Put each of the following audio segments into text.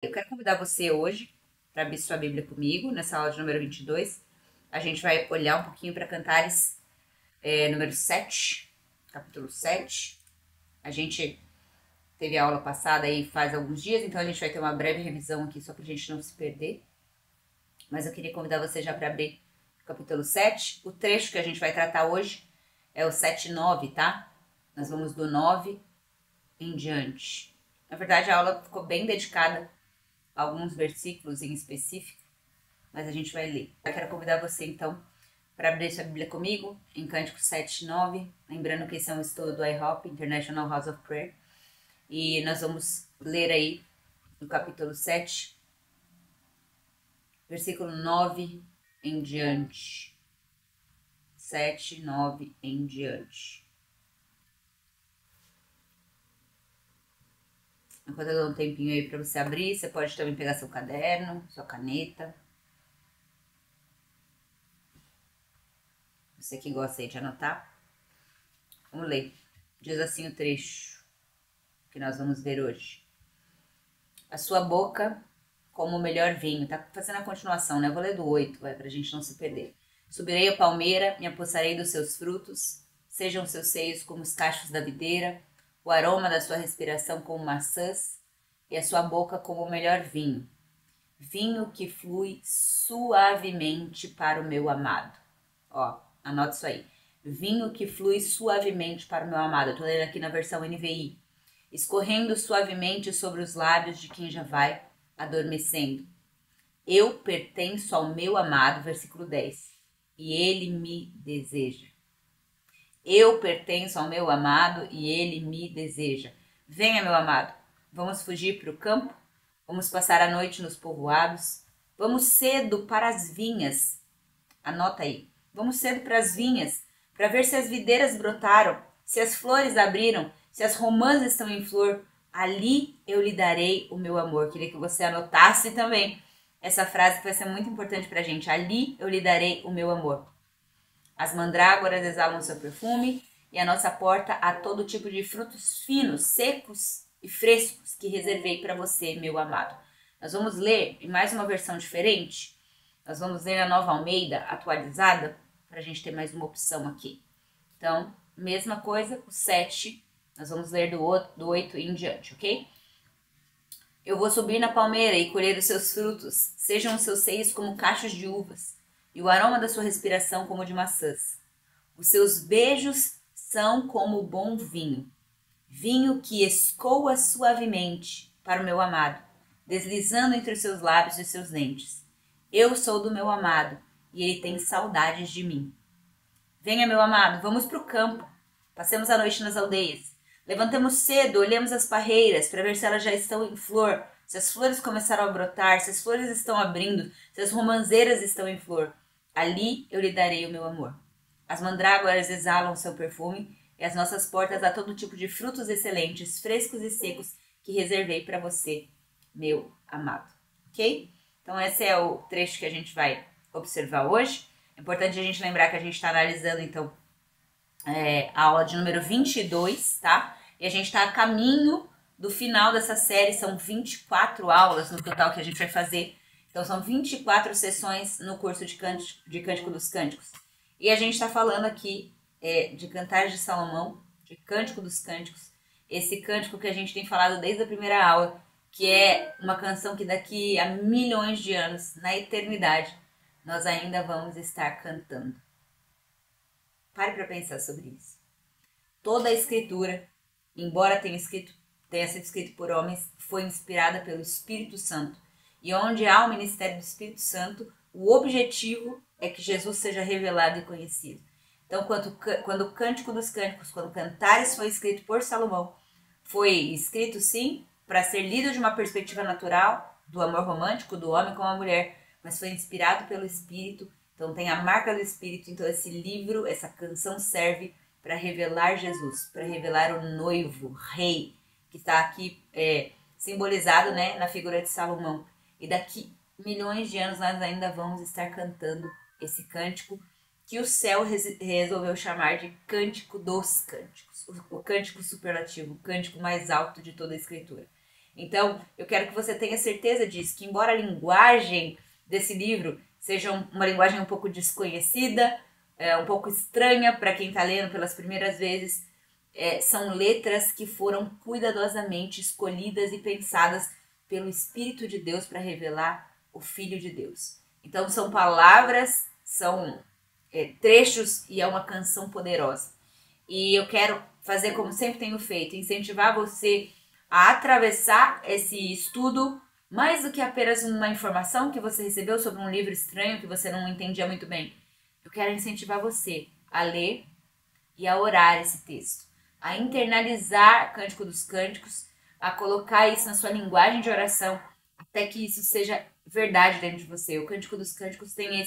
Eu quero convidar você hoje para abrir sua Bíblia comigo, nessa aula de número 22. A gente vai olhar um pouquinho para Cantares número 7, capítulo 7. A gente teve a aula passada aí faz alguns dias, então a gente vai ter uma breve revisão aqui só para a gente não se perder. Mas eu queria convidar você já para abrir o capítulo 7. O trecho que a gente vai tratar hoje é o 7 e 9, tá? Nós vamos do 9 em diante. Na verdade, a aula ficou bem dedicada alguns versículos em específico, mas a gente vai ler. Eu quero convidar você, então, para abrir sua Bíblia comigo, em Cântico 7, 9, lembrando que esse é um estudo do IHOP, International House of Prayer, e nós vamos ler aí no capítulo 7, versículo 9 em diante. 7, 9 em diante. Enquanto eu dou um tempinho aí para você abrir, você pode também pegar seu caderno, sua caneta. Você que gosta aí de anotar. Vamos ler. Diz assim o trecho que nós vamos ver hoje. A sua boca como o melhor vinho. Tá fazendo a continuação, né? Eu vou ler do 8, pra gente não se perder. Subirei a palmeira, me apossarei dos seus frutos. Sejam seus seios como os cachos da videira, o aroma da sua respiração como maçãs, e a sua boca como o melhor vinho. Vinho que flui suavemente para o meu amado. Ó, anota isso aí. Vinho que flui suavemente para o meu amado. Eu tô lendo aqui na versão NVI. Escorrendo suavemente sobre os lábios de quem já vai adormecendo. Eu pertenço ao meu amado, versículo 10, e ele me deseja. Eu pertenço ao meu amado e ele me deseja. Venha, meu amado, vamos fugir para o campo, vamos passar a noite nos povoados, vamos cedo para as vinhas. Anota aí. Vamos cedo para as vinhas, para ver se as videiras brotaram, se as flores abriram, se as romãs estão em flor. Ali eu lhe darei o meu amor. Queria que você anotasse também essa frase que vai ser muito importante para a gente. Ali eu lhe darei o meu amor. As mandrágoras exalam seu perfume e a nossa porta há todo tipo de frutos finos, secos e frescos que reservei para você, meu amado. Nós vamos ler em mais uma versão diferente. Nós vamos ler a Nova Almeida atualizada, para a gente ter mais uma opção aqui. Então, mesma coisa, o 7, nós vamos ler do 8 em diante, ok? Eu vou subir na palmeira e colher os seus frutos, sejam os seus seios como cachos de uvas, e o aroma da sua respiração como de maçãs. Os seus beijos são como bom vinho, vinho que escoa suavemente para o meu amado, deslizando entre os seus lábios e seus dentes. Eu sou do meu amado, e ele tem saudades de mim. Venha, meu amado, vamos para o campo. Passemos a noite nas aldeias. Levantemos cedo, olhemos as parreiras para ver se elas já estão em flor, se as flores começaram a brotar, se as flores estão abrindo, se as romãzeiras estão em flor. Ali eu lhe darei o meu amor. As mandrágoras exalam seu perfume e as nossas portas há todo tipo de frutos excelentes, frescos e secos que reservei para você, meu amado. Ok? Então esse é o trecho que a gente vai observar hoje. É importante a gente lembrar que a gente está analisando, então, a aula de número 22, tá? E a gente está a caminho do final dessa série, são 24 aulas no total que a gente vai fazer. Então são 24 sessões no curso de Cântico dos Cânticos. E a gente está falando aqui de Cantares de Salomão, de Cântico dos Cânticos. Esse cântico que a gente tem falado desde a primeira aula, que é uma canção que daqui a milhões de anos, na eternidade, nós ainda vamos estar cantando. Pare para pensar sobre isso. Toda a escritura, embora tenha sido escrita por homens, foi inspirada pelo Espírito Santo. E onde há o ministério do Espírito Santo, o objetivo é que Jesus seja revelado e conhecido. Então, quando o Cântico dos Cânticos, quando Cantares foi escrito por Salomão, foi escrito, sim, para ser lido de uma perspectiva natural, do amor romântico, do homem com a mulher, mas foi inspirado pelo Espírito, então tem a marca do Espírito. Então esse livro, essa canção serve para revelar Jesus, para revelar o noivo, rei, que está aqui simbolizado, né, na figura de Salomão. E daqui milhões de anos nós ainda vamos estar cantando esse cântico que o céu resolveu chamar de Cântico dos Cânticos, o cântico superlativo, o cântico mais alto de toda a escritura. Então, eu quero que você tenha certeza disso, que embora a linguagem desse livro seja uma linguagem um pouco desconhecida, um pouco estranha para quem está lendo pelas primeiras vezes, são letras que foram cuidadosamente escolhidas e pensadas pelo Espírito de Deus para revelar o Filho de Deus. Então são palavras, são trechos e é uma canção poderosa. E eu quero fazer como sempre tenho feito, incentivar você a atravessar esse estudo mais do que apenas uma informação que você recebeu sobre um livro estranho que você não entendia muito bem. Eu quero incentivar você a ler e a orar esse texto, a internalizar Cântico dos Cânticos, a colocar isso na sua linguagem de oração, até que isso seja verdade dentro de você. O Cântico dos Cânticos tem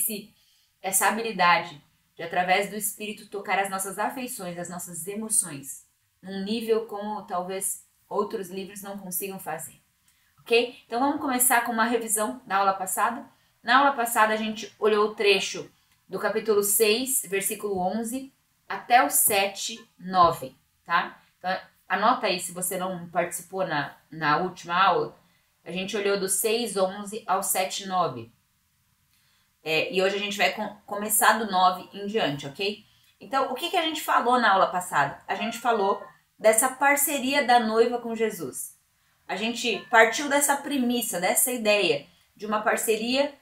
essa habilidade de, através do Espírito, tocar as nossas afeições, as nossas emoções, num nível como talvez outros livros não consigam fazer. Ok? Então vamos começar com uma revisão da aula passada. Na aula passada a gente olhou o trecho do capítulo 6, versículo 11, até o 7, 9, tá? Então, anota aí se você não participou na última aula. A gente olhou do 6, 11 ao 7, 9. E hoje a gente vai começar do 9 em diante, ok? Então, o que a gente falou na aula passada? A gente falou dessa parceria da noiva com Jesus. A gente partiu dessa premissa, dessa ideia de uma parceria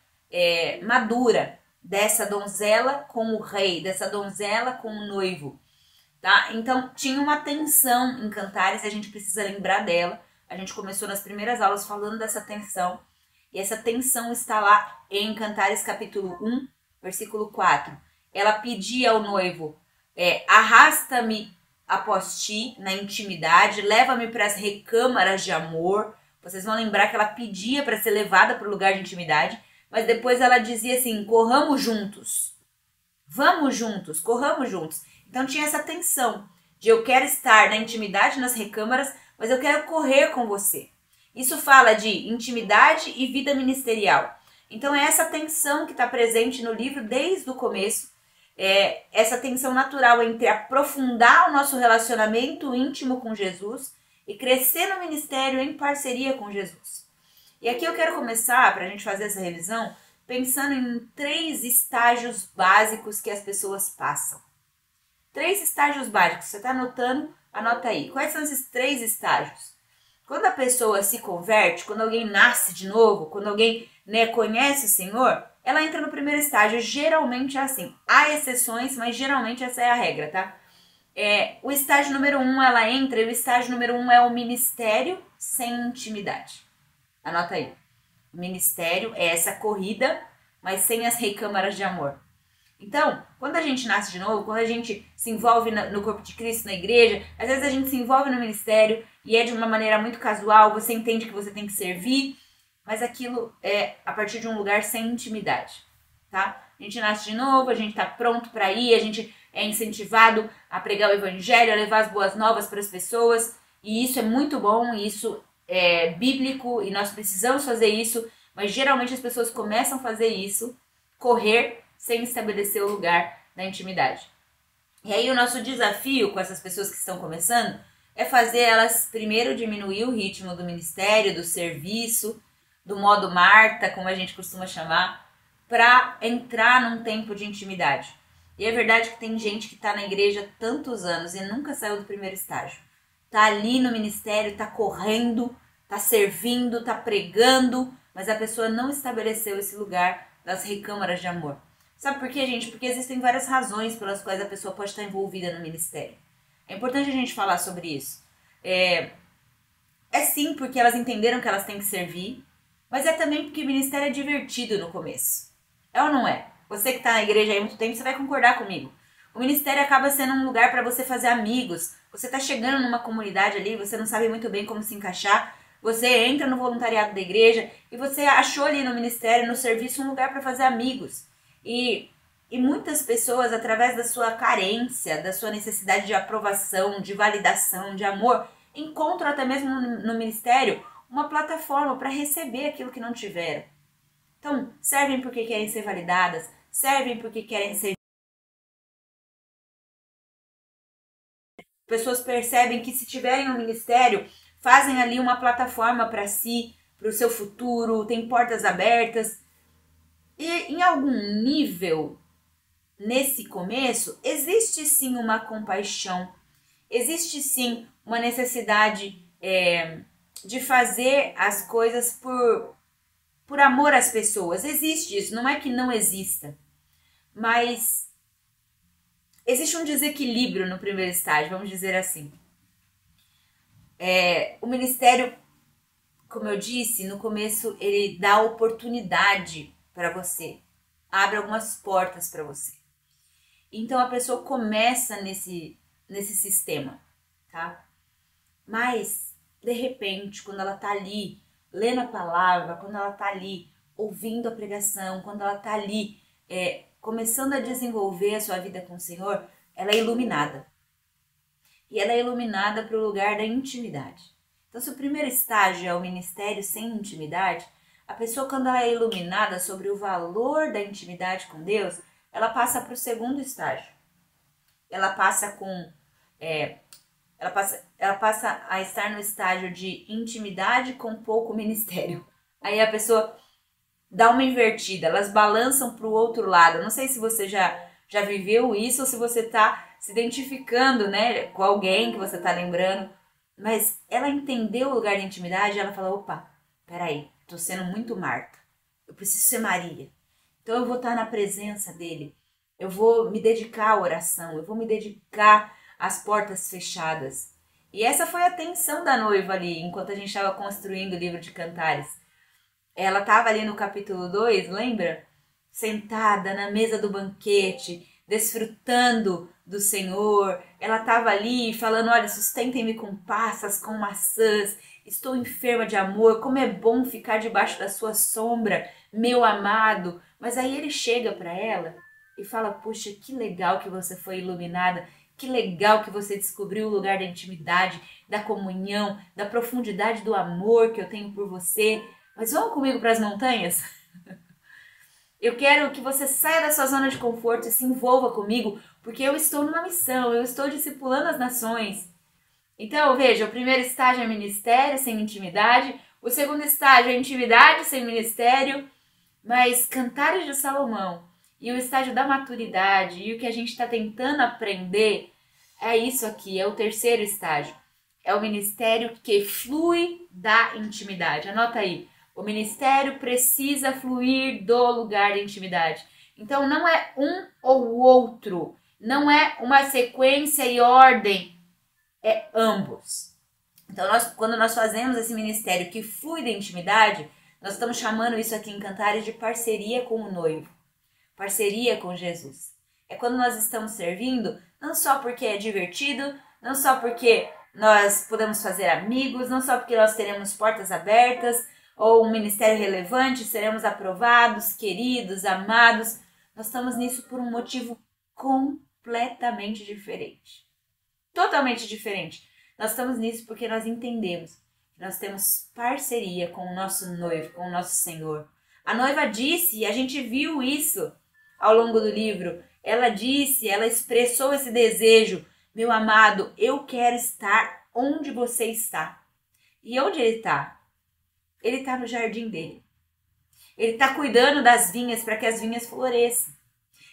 madura, dessa donzela com o rei, dessa donzela com o noivo, tá? Então, tinha uma tensão em Cantares e a gente precisa lembrar dela. A gente começou nas primeiras aulas falando dessa tensão, e essa tensão está lá em Cantares capítulo 1, versículo 4. Ela pedia ao noivo, arrasta-me após ti na intimidade, leva-me para as recâmaras de amor. Vocês vão lembrar que ela pedia para ser levada para o lugar de intimidade, mas depois ela dizia assim, corramos juntos, vamos juntos, corramos juntos. Então tinha essa tensão de eu quero estar na intimidade, nas recâmaras, mas eu quero correr com você. Isso fala de intimidade e vida ministerial. Então é essa tensão que está presente no livro desde o começo, essa tensão natural entre aprofundar o nosso relacionamento íntimo com Jesus e crescer no ministério em parceria com Jesus. E aqui eu quero começar, para a gente fazer essa revisão, pensando em 3 estágios básicos que as pessoas passam. 3 estágios básicos. Você está anotando? Anota aí. Quais são esses 3 estágios? Quando a pessoa se converte, quando alguém nasce de novo, quando alguém conhece o Senhor, ela entra no primeiro estágio. Geralmente é assim. Há exceções, mas geralmente essa é a regra, tá? O estágio número 1, ela entra, e o estágio número 1 é o ministério sem intimidade. Anota aí. O ministério é essa corrida, mas sem as recâmaras de amor. Então, quando a gente nasce de novo, quando a gente se envolve no corpo de Cristo, na igreja, às vezes a gente se envolve no ministério e é de uma maneira muito casual, você entende que você tem que servir, mas aquilo é a partir de um lugar sem intimidade, tá? A gente nasce de novo, a gente tá pronto para ir, a gente é incentivado a pregar o evangelho, a levar as boas novas para as pessoas, e isso é muito bom, isso é bíblico e nós precisamos fazer isso, mas geralmente as pessoas começam a fazer isso, correr sem estabelecer o lugar da intimidade. E aí o nosso desafio com essas pessoas que estão começando é fazer elas primeiro diminuir o ritmo do ministério, do serviço, do modo Marta, como a gente costuma chamar, para entrar num tempo de intimidade. E é verdade que tem gente que está na igreja há tantos anos e nunca saiu do primeiro estágio. Está ali no ministério, está correndo, está servindo, está pregando, mas a pessoa não estabeleceu esse lugar das recâmaras de amor. Sabe por quê, gente? Porque existem várias razões pelas quais a pessoa pode estar envolvida no ministério. É importante a gente falar sobre isso. Sim, porque elas entenderam que elas têm que servir, mas é também porque o ministério é divertido no começo. É ou não é? Você que está na igreja há muito tempo, você vai concordar comigo. O ministério acaba sendo um lugar para você fazer amigos. Você está chegando numa comunidade ali, você não sabe muito bem como se encaixar. Você entra no voluntariado da igreja e você achou ali no ministério, no serviço, um lugar para fazer amigos. E muitas pessoas, através da sua carência, da sua necessidade de aprovação, de validação, de amor, encontram até mesmo no ministério uma plataforma para receber aquilo que não tiveram. Então, servem porque querem ser validadas, servem porque querem ser... Pessoas percebem que se tiverem um ministério, fazem ali uma plataforma para si, para o seu futuro, tem portas abertas. E em algum nível, nesse começo, existe sim uma compaixão, existe sim uma necessidade de fazer as coisas por amor às pessoas. Existe isso, não é que não exista, mas existe um desequilíbrio no primeiro estágio, vamos dizer assim. O ministério, como eu disse, no começo ele dá oportunidade para você, abre algumas portas para você. Então a pessoa começa nesse sistema, tá? Mas, de repente, quando ela tá ali lendo a palavra, quando ela tá ali ouvindo a pregação, quando ela tá ali começando a desenvolver a sua vida com o Senhor, ela é iluminada. E ela é iluminada para o lugar da intimidade. Então, se o primeiro estágio é o ministério sem intimidade, a pessoa, quando ela é iluminada sobre o valor da intimidade com Deus, ela passa para o segundo estágio. Ela passa ela passa a estar no estágio de intimidade com pouco ministério. Aí a pessoa dá uma invertida, elas balançam para o outro lado. Não sei se você já viveu isso ou se você está se identificando, né, com alguém que você está lembrando. Mas ela entendeu o lugar de intimidade e ela fala, opa, peraí, tô sendo muito Marta. Eu preciso ser Maria. Então eu vou estar na presença dele. Eu vou me dedicar à oração. Eu vou me dedicar às portas fechadas. E essa foi a tensão da noiva ali, enquanto a gente estava construindo o livro de Cantares. Ela estava ali no capítulo 2, lembra? Sentada na mesa do banquete, desfrutando do Senhor. Ela estava ali falando, olha, sustentem-me com passas, com maçãs. Estou enferma de amor, como é bom ficar debaixo da sua sombra, meu amado. Mas aí ele chega para ela e fala, puxa, que legal que você foi iluminada. Que legal que você descobriu o lugar da intimidade, da comunhão, da profundidade do amor que eu tenho por você. Mas vamos comigo para as montanhas? Eu quero que você saia da sua zona de conforto e se envolva comigo, porque eu estou numa missão, eu estou discipulando as nações. Então, veja, o primeiro estágio é ministério sem intimidade, o segundo estágio é intimidade sem ministério, mas Cantares de Salomão e o estágio da maturidade e o que a gente está tentando aprender é isso aqui, é o terceiro estágio. É o ministério que flui da intimidade. Anota aí. O ministério precisa fluir do lugar de intimidade. Então, não é um ou outro. Não é uma sequência e ordem. É ambos. Então, quando nós fazemos esse ministério que flui da intimidade, nós estamos chamando isso aqui em Cantares de parceria com o noivo. Parceria com Jesus. É quando nós estamos servindo, não só porque é divertido, não só porque nós podemos fazer amigos, não só porque nós teremos portas abertas, ou um ministério relevante, seremos aprovados, queridos, amados. Nós estamos nisso por um motivo completamente diferente. Totalmente diferente. Nós estamos nisso porque nós entendemos que nós temos parceria com o nosso noivo, com o nosso Senhor. A noiva disse, e a gente viu isso ao longo do livro, ela disse, ela expressou esse desejo, meu amado, eu quero estar onde você está. E onde ele está? Ele está no jardim dele. Ele está cuidando das vinhas para que as vinhas floresçam.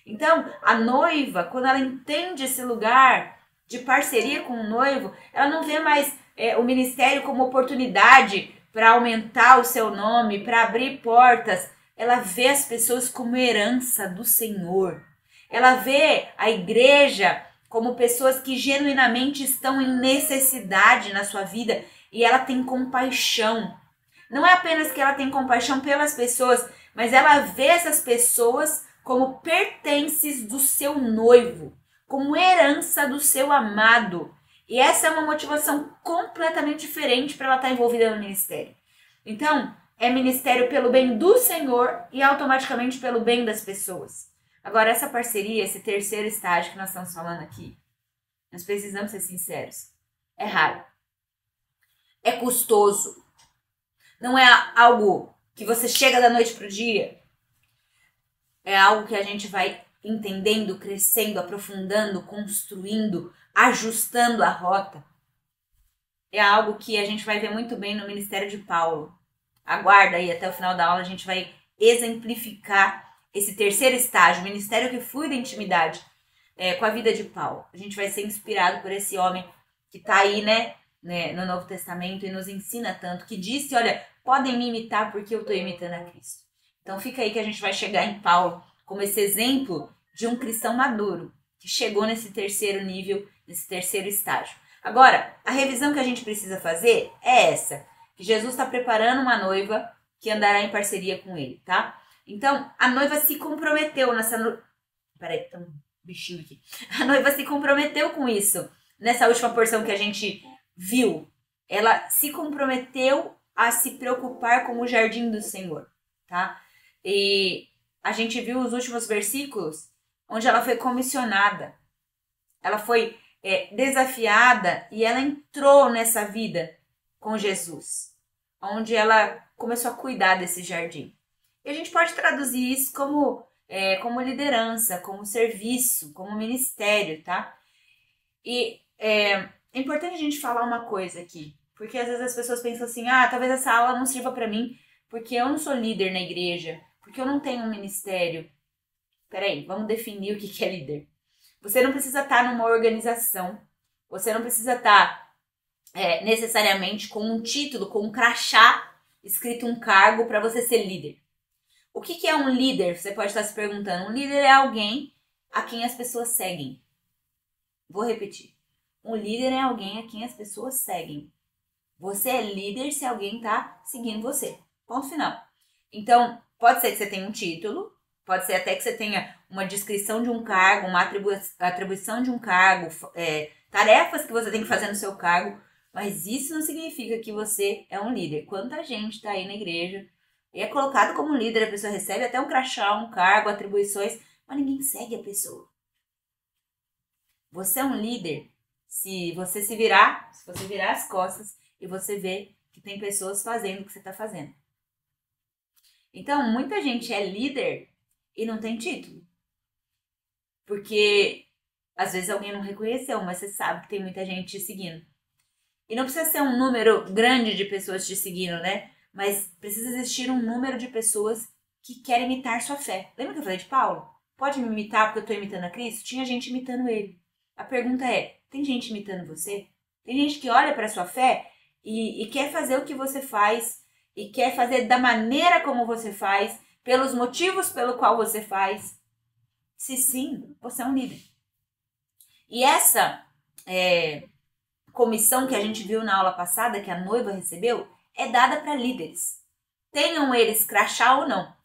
Então, a noiva, quando ela entende esse lugar de parceria com o noivo, ela não vê mais o ministério como oportunidade para aumentar o seu nome, para abrir portas. Ela vê as pessoas como herança do Senhor. Ela vê a igreja como pessoas que genuinamente estão em necessidade na sua vida e ela tem compaixão. Não é apenas que ela tem compaixão pelas pessoas, mas ela vê essas pessoas como pertences do seu noivo, como herança do seu amado. E essa é uma motivação completamente diferente para ela estar envolvida no ministério. Então, é ministério pelo bem do Senhor e automaticamente pelo bem das pessoas. Agora, essa parceria, esse terceiro estágio que nós estamos falando aqui, nós precisamos ser sinceros. É raro. É custoso. Não é algo que você chega da noite para o dia. É algo que a gente vai entendendo, crescendo, aprofundando, construindo, ajustando a rota. é algo que a gente vai ver muito bem no ministério de Paulo. Aguarda aí, até o final da aula a gente vai exemplificar esse terceiro estágio, o ministério que flui da intimidade, com a vida de Paulo. A gente vai ser inspirado por esse homem que está aí, né, no Novo Testamento e nos ensina tanto, que disse, olha, podem me imitar porque eu estou imitando a Cristo. Então fica aí que a gente vai chegar em Paulo como esse exemplo de um cristão maduro, que chegou nesse terceiro nível, nesse terceiro estágio. Agora, a revisão que a gente precisa fazer é essa, que Jesus está preparando uma noiva que andará em parceria com ele, tá? Então, a noiva se comprometeu nessa... Peraí, tem um bichinho aqui. A noiva se comprometeu com isso, nessa última porção que a gente viu. Ela se comprometeu a se preocupar com o jardim do Senhor, tá? E a gente viu os últimos versículos, onde ela foi comissionada. Ela foi desafiada e ela entrou nessa vida com Jesus, onde ela começou a cuidar desse jardim. E a gente pode traduzir isso como liderança, como serviço, como ministério, tá? E é importante a gente falar uma coisa aqui, porque às vezes as pessoas pensam assim, talvez essa aula não sirva para mim, porque eu não sou líder na igreja, porque eu não tenho um ministério. Peraí, vamos definir o que é líder. Você não precisa estar numa organização, você não precisa estar necessariamente com um título, com um crachá, escrito um cargo para você ser líder. O que é um líder? Você pode estar se perguntando. Um líder é alguém a quem as pessoas seguem. Vou repetir. Um líder é alguém a quem as pessoas seguem. Você é líder se alguém está seguindo você. Ponto final. Então, pode ser que você tenha um título, pode ser até que você tenha uma descrição de um cargo, uma atribuição de um cargo, tarefas que você tem que fazer no seu cargo, mas isso não significa que você é um líder. Quanta gente está aí na igreja e é colocado como líder, a pessoa recebe até um crachá, um cargo, atribuições, mas ninguém segue a pessoa. Você é um líder se você virar as costas e você vê que tem pessoas fazendo o que você está fazendo. Então, muita gente é líder e não tem título. Porque, às vezes, alguém não reconheceu, mas você sabe que tem muita gente te seguindo. E não precisa ser um número grande de pessoas te seguindo, né? Mas precisa existir um número de pessoas que querem imitar sua fé. Lembra que eu falei de Paulo? Pode me imitar porque eu estou imitando a Cristo? Tinha gente imitando ele. A pergunta é, tem gente imitando você? Tem gente que olha para a sua fé e quer fazer o que você faz, e quer fazer da maneira como você faz, pelos motivos pelo qual você faz. Se sim, você é um líder. E essa comissão que a gente viu na aula passada, que a noiva recebeu, é dada para líderes. Tenham eles crachá ou não.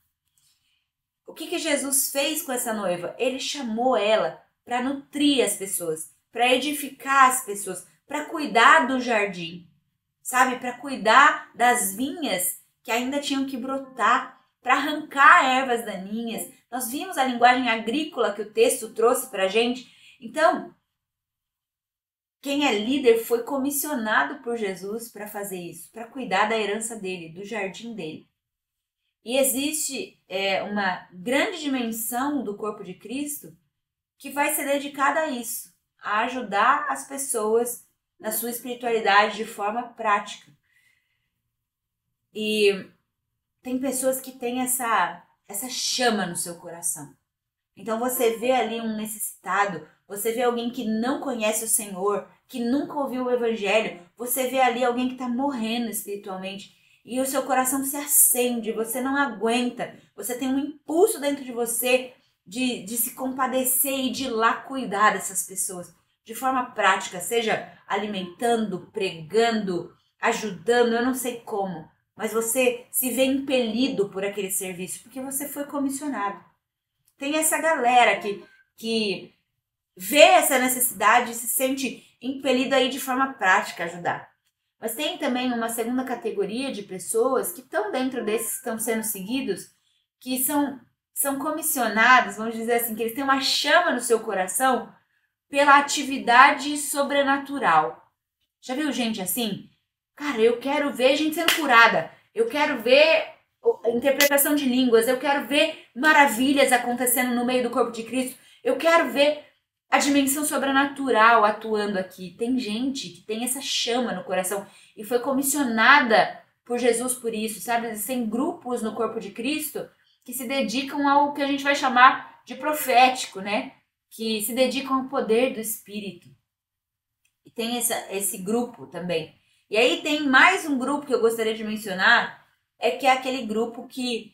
O que Jesus fez com essa noiva? Ele chamou ela para nutrir as pessoas, para edificar as pessoas, para cuidar do jardim, sabe? Para cuidar das vinhas que ainda tinham que brotar, para arrancar ervas daninhas. Nós vimos a linguagem agrícola que o texto trouxe para a gente. Então, quem é líder foi comissionado por Jesus para fazer isso, para cuidar da herança dele, do jardim dele. E existe uma grande dimensão do corpo de Cristo que vai ser dedicada a isso, a ajudar as pessoas na sua espiritualidade de forma prática. E tem pessoas que têm essa chama no seu coração. Então você vê ali um necessitado, você vê alguém que não conhece o Senhor, que nunca ouviu o Evangelho, você vê ali alguém que está morrendo espiritualmente e o seu coração se acende, você não aguenta, você tem um impulso dentro de você de se compadecer e de ir lá cuidar dessas pessoas de forma prática, seja alimentando, pregando, ajudando, eu não sei como, mas você se vê impelido por aquele serviço, porque você foi comissionado. Tem essa galera que vê essa necessidade e se sente impelido aí de forma prática a ajudar. Mas tem também uma segunda categoria de pessoas que estão dentro desses que estão sendo seguidos, que são comissionados, vamos dizer assim, que eles têm uma chama no seu coração pela atividade sobrenatural. Já viu gente assim? Cara, eu quero ver gente sendo curada, eu quero ver interpretação de línguas, eu quero ver maravilhas acontecendo no meio do corpo de Cristo, eu quero ver a dimensão sobrenatural atuando aqui. Tem gente que tem essa chama no coração e foi comissionada por Jesus por isso, sabe? Existem grupos no corpo de Cristo que se dedicam ao que a gente vai chamar de profético, né? Que se dedicam ao poder do Espírito. E tem esse grupo também. E aí tem mais um grupo que eu gostaria de mencionar, que é aquele grupo que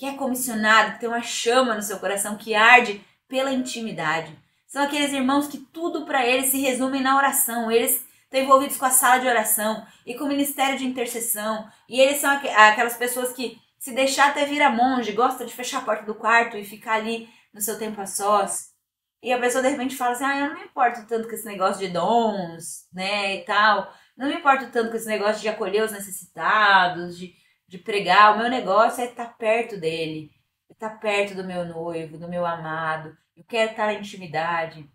é comissionado, que tem uma chama no seu coração, que arde pela intimidade. São aqueles irmãos que tudo para eles se resume na oração. Eles estão envolvidos com a sala de oração e com o ministério de intercessão. E eles são aquelas pessoas que, se deixar até virar monge, gosta de fechar a porta do quarto e ficar ali no seu tempo a sós. E a pessoa de repente fala assim, eu não me importo tanto com esse negócio de dons, né, e tal. Não me importo tanto com esse negócio de acolher os necessitados, de pregar. O meu negócio é estar perto dele, é estar perto do meu noivo, do meu amado. Eu quero estar na intimidade.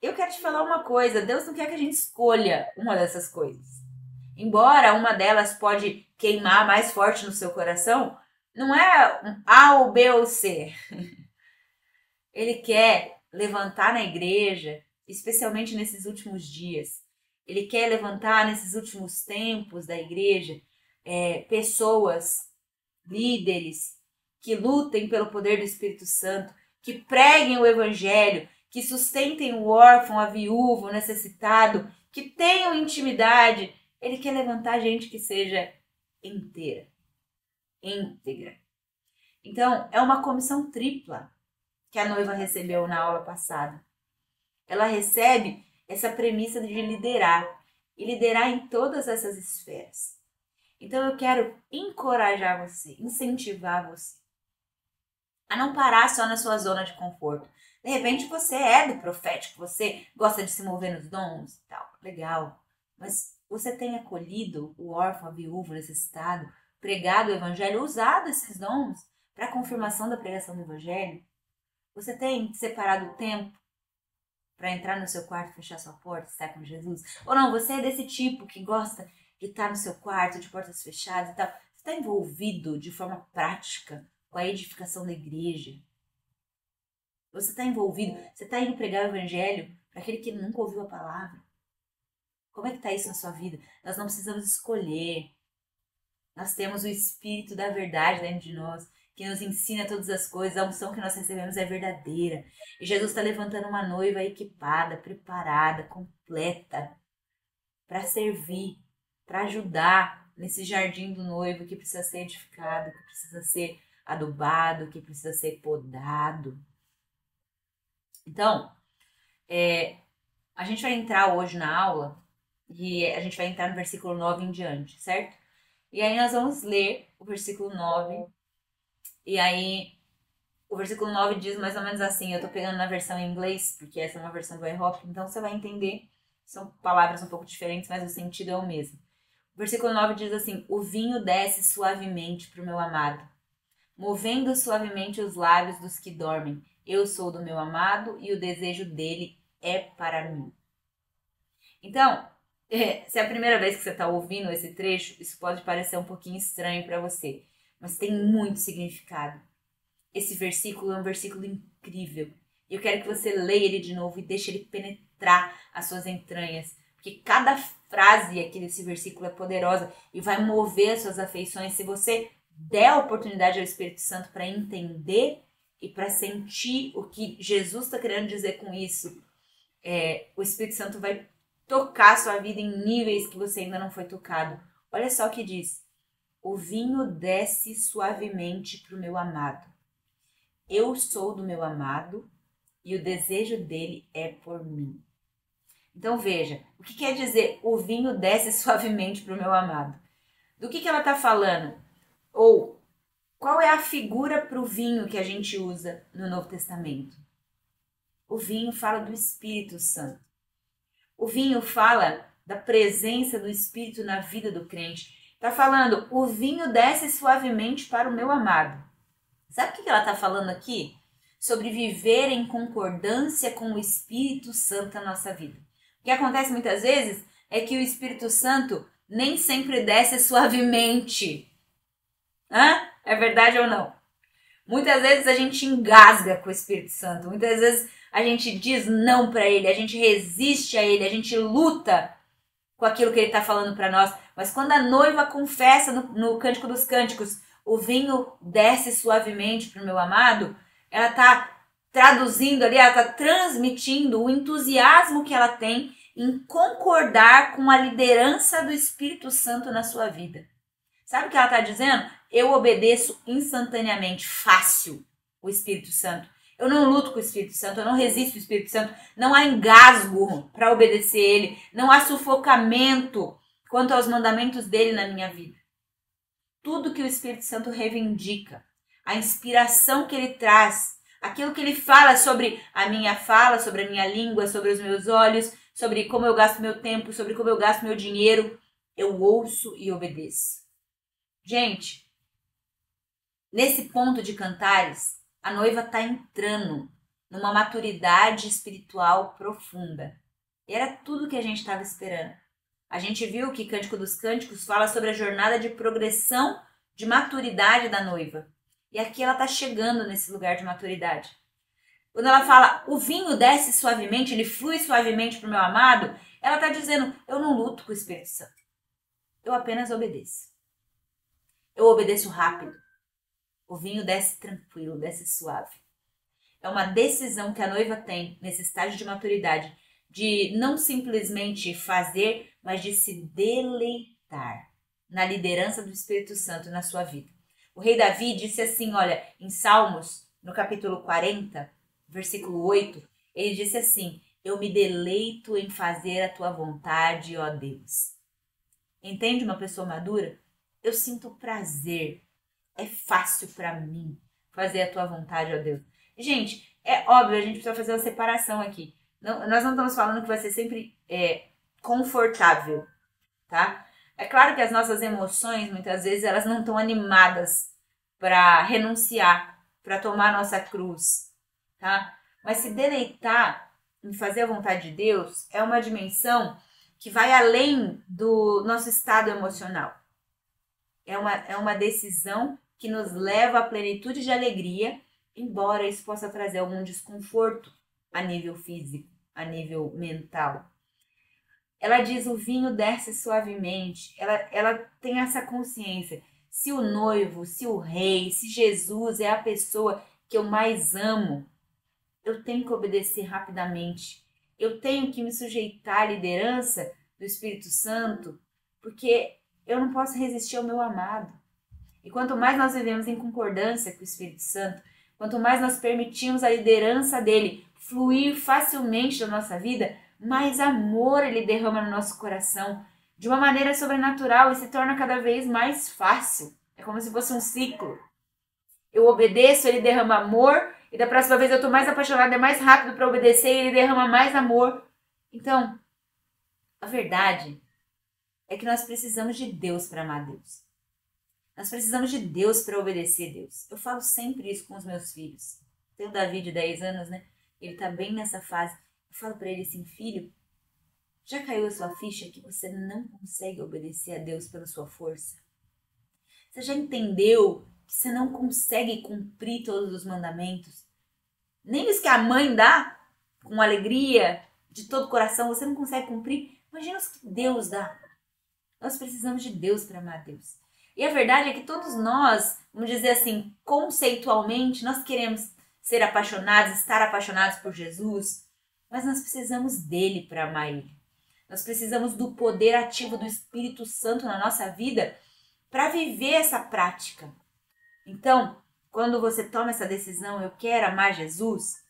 Eu quero te falar uma coisa, Deus não quer que a gente escolha uma dessas coisas. Embora uma delas pode queimar mais forte no seu coração, não é um A ou B ou C. Ele quer levantar na igreja, especialmente nesses últimos dias. Ele quer levantar nesses últimos tempos da igreja pessoas, líderes, que lutem pelo poder do Espírito Santo, que preguem o evangelho, que sustentem o órfão, a viúva, o necessitado, que tenham intimidade. Ele quer levantar gente que seja íntegra. Então, é uma comissão tripla que a noiva recebeu na aula passada. Ela recebe essa premissa de liderar, e liderar em todas essas esferas. Então eu quero encorajar você, incentivar você a não parar só na sua zona de conforto. De repente você é do profético, você gosta de se mover nos dons e tal, legal. Mas você tem acolhido o órfão, a viúva, o necessitado, pregado o evangelho, usado esses dons para a confirmação da pregação do evangelho? Você tem separado o tempo para entrar no seu quarto, fechar sua porta, estar com Jesus? Ou não, você é desse tipo que gosta de estar no seu quarto, de portas fechadas e tal? Você está envolvido de forma prática com a edificação da igreja? Você está envolvido? Você está indo pregar o evangelho para aquele que nunca ouviu a palavra? Como é que está isso na sua vida? Nós não precisamos escolher. Nós temos o Espírito da verdade dentro de nós, que nos ensina todas as coisas. A unção que nós recebemos é verdadeira. E Jesus está levantando uma noiva equipada, preparada, completa, para servir, para ajudar nesse jardim do noivo que precisa ser edificado, que precisa ser adubado, que precisa ser podado. Então, a gente vai entrar hoje na aula e a gente vai entrar no versículo 9 em diante, certo? E aí nós vamos ler o versículo 9. E aí, o versículo 9 diz mais ou menos assim, eu tô pegando na versão em inglês, porque essa é uma versão do iHop, então você vai entender, são palavras um pouco diferentes, mas o sentido é o mesmo. O versículo 9 diz assim, o vinho desce suavemente pro meu amado, movendo suavemente os lábios dos que dormem. Eu sou do meu amado e o desejo dele é para mim. Então, se é a primeira vez que você está ouvindo esse trecho, isso pode parecer um pouquinho estranho para você, mas tem muito significado. Esse versículo é um versículo incrível. Eu quero que você leia ele de novo e deixe ele penetrar as suas entranhas, porque cada frase aqui desse versículo é poderosa e vai mover as suas afeições se você der a oportunidade ao Espírito Santo para entender e para sentir o que Jesus está querendo dizer com isso. O Espírito Santo vai tocar a sua vida em níveis que você ainda não foi tocado. Olha só o que diz. O vinho desce suavemente para o meu amado. Eu sou do meu amado e o desejo dele é por mim. Então veja, o que quer dizer o vinho desce suavemente para o meu amado? Do que ela está falando? Ou qual é a figura para o vinho que a gente usa no Novo Testamento? O vinho fala do Espírito Santo. O vinho fala da presença do Espírito na vida do crente. Está falando, o vinho desce suavemente para o meu amado. Sabe o que ela está falando aqui? Sobre viver em concordância com o Espírito Santo na nossa vida. O que acontece muitas vezes é que o Espírito Santo nem sempre desce suavemente. É verdade ou não? Muitas vezes a gente engasga com o Espírito Santo. Muitas vezes a gente diz não para ele, a gente resiste a ele, a gente luta com aquilo que ele está falando para nós. Mas quando a noiva confessa no Cântico dos Cânticos, o vinho desce suavemente para o meu amado, ela está traduzindo ali, ela está transmitindo o entusiasmo que ela tem em concordar com a liderança do Espírito Santo na sua vida. Sabe o que ela está dizendo? Eu obedeço instantaneamente, fácil, o Espírito Santo. Eu não luto com o Espírito Santo, eu não resisto ao Espírito Santo. Não há engasgo para obedecer ele. Não há sufocamento quanto aos mandamentos dele na minha vida. Tudo que o Espírito Santo reivindica, a inspiração que ele traz, aquilo que ele fala sobre a minha fala, sobre a minha língua, sobre os meus olhos, sobre como eu gasto meu tempo, sobre como eu gasto meu dinheiro, eu ouço e obedeço. Gente, nesse ponto de Cantares, a noiva está entrando numa maturidade espiritual profunda. E era tudo que a gente estava esperando. A gente viu que Cântico dos Cânticos fala sobre a jornada de progressão de maturidade da noiva. E aqui ela está chegando nesse lugar de maturidade. Quando ela fala, o vinho desce suavemente, ele flui suavemente para o meu amado, ela está dizendo, eu não luto com o Espírito Santo. Eu apenas obedeço. Eu obedeço rápido. O vinho desce tranquilo, desce suave. É uma decisão que a noiva tem nesse estágio de maturidade, de não simplesmente fazer, mas de se deleitar na liderança do Espírito Santo na sua vida. O rei Davi disse assim, olha, em Salmos, no capítulo 40, versículo 8, ele disse assim, eu me deleito em fazer a tua vontade, ó Deus. Entende uma pessoa madura? Eu sinto prazer. É fácil para mim fazer a tua vontade, ó Deus. Gente, é óbvio, a gente precisa fazer uma separação aqui. Nós não estamos falando que vai ser sempre confortável, tá? É claro que as nossas emoções, muitas vezes, elas não estão animadas para renunciar, para tomar a nossa cruz, tá? Mas se deleitar em fazer a vontade de Deus é uma dimensão que vai além do nosso estado emocional. É uma decisão que nos leva à plenitude de alegria, embora isso possa trazer algum desconforto a nível físico, a nível mental. Ela diz, o vinho desce suavemente, ela tem essa consciência. Se o noivo, se o rei, se Jesus é a pessoa que eu mais amo, eu tenho que obedecer rapidamente. Eu tenho que me sujeitar à liderança do Espírito Santo, porque eu não posso resistir ao meu amado. E quanto mais nós vivemos em concordância com o Espírito Santo, quanto mais nós permitimos a liderança dele fluir facilmente na nossa vida, mais amor ele derrama no nosso coração, de uma maneira sobrenatural, e se torna cada vez mais fácil. É como se fosse um ciclo. Eu obedeço, ele derrama amor, e da próxima vez eu estou mais apaixonada, é mais rápido para obedecer, e ele derrama mais amor. Então, a verdade é que nós precisamos de Deus para amar Deus. Nós precisamos de Deus para obedecer a Deus. Eu falo sempre isso com os meus filhos. Tem o Davi de 10 anos, né? Ele está bem nessa fase. Eu falo para ele assim, filho, já caiu a sua ficha que você não consegue obedecer a Deus pela sua força? Você já entendeu que você não consegue cumprir todos os mandamentos? Nem os que a mãe dá com alegria, de todo o coração, você não consegue cumprir? Imagina os que Deus dá. Nós precisamos de Deus para amar Deus. E a verdade é que todos nós, vamos dizer assim, conceitualmente, nós queremos ser apaixonados, estar apaixonados por Jesus, mas nós precisamos dele para amar ele. Nós precisamos do poder ativo do Espírito Santo na nossa vida para viver essa prática. Então, quando você toma essa decisão, eu quero amar Jesus,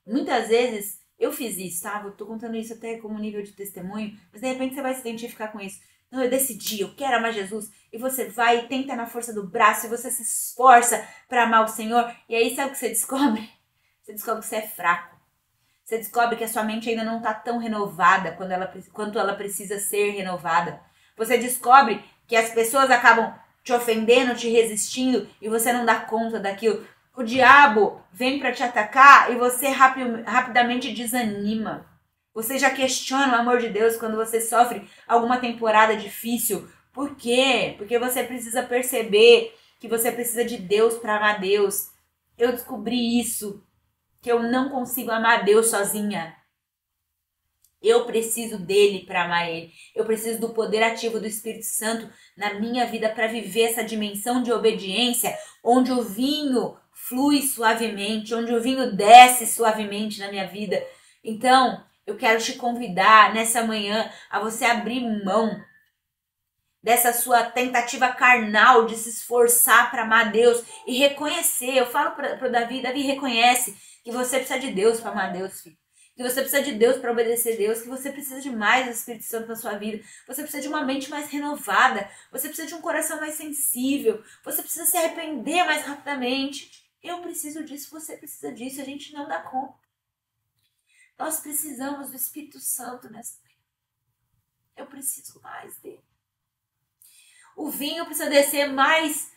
muitas vezes eu fiz isso, tá? Eu tô contando isso até como nível de testemunho, mas de repente você vai se identificar com isso. Não, eu decidi, eu quero amar Jesus. E você vai e tenta na força do braço, e você se esforça para amar o Senhor. E aí sabe o que você descobre? Você descobre que você é fraco. Você descobre que a sua mente ainda não está tão renovada quanto ela precisa ser renovada. Você descobre que as pessoas acabam te ofendendo, te resistindo, e você não dá conta daquilo. O diabo vem para te atacar e você rapidamente desanima. Você já questiona o amor de Deus quando você sofre alguma temporada difícil. Por quê? Porque você precisa perceber que você precisa de Deus para amar Deus. Eu descobri isso que eu não consigo amar Deus sozinha. Eu preciso dele para amar ele. Eu preciso do poder ativo do Espírito Santo na minha vida para viver essa dimensão de obediência, onde o vinho flui suavemente, onde o vinho desce suavemente na minha vida. Então, eu quero te convidar nessa manhã a você abrir mão dessa sua tentativa carnal de se esforçar para amar Deus e reconhecer. Eu falo para o Davi, reconhece que você precisa de Deus para amar Deus, filho. Que você precisa de Deus para obedecer a Deus, que você precisa de mais do Espírito Santo na sua vida, você precisa de uma mente mais renovada, você precisa de um coração mais sensível, você precisa se arrepender mais rapidamente. Eu preciso disso, você precisa disso, a gente não dá conta. Nós precisamos do Espírito Santo nessa manhã. Eu preciso mais dele. O vinho precisa descer mais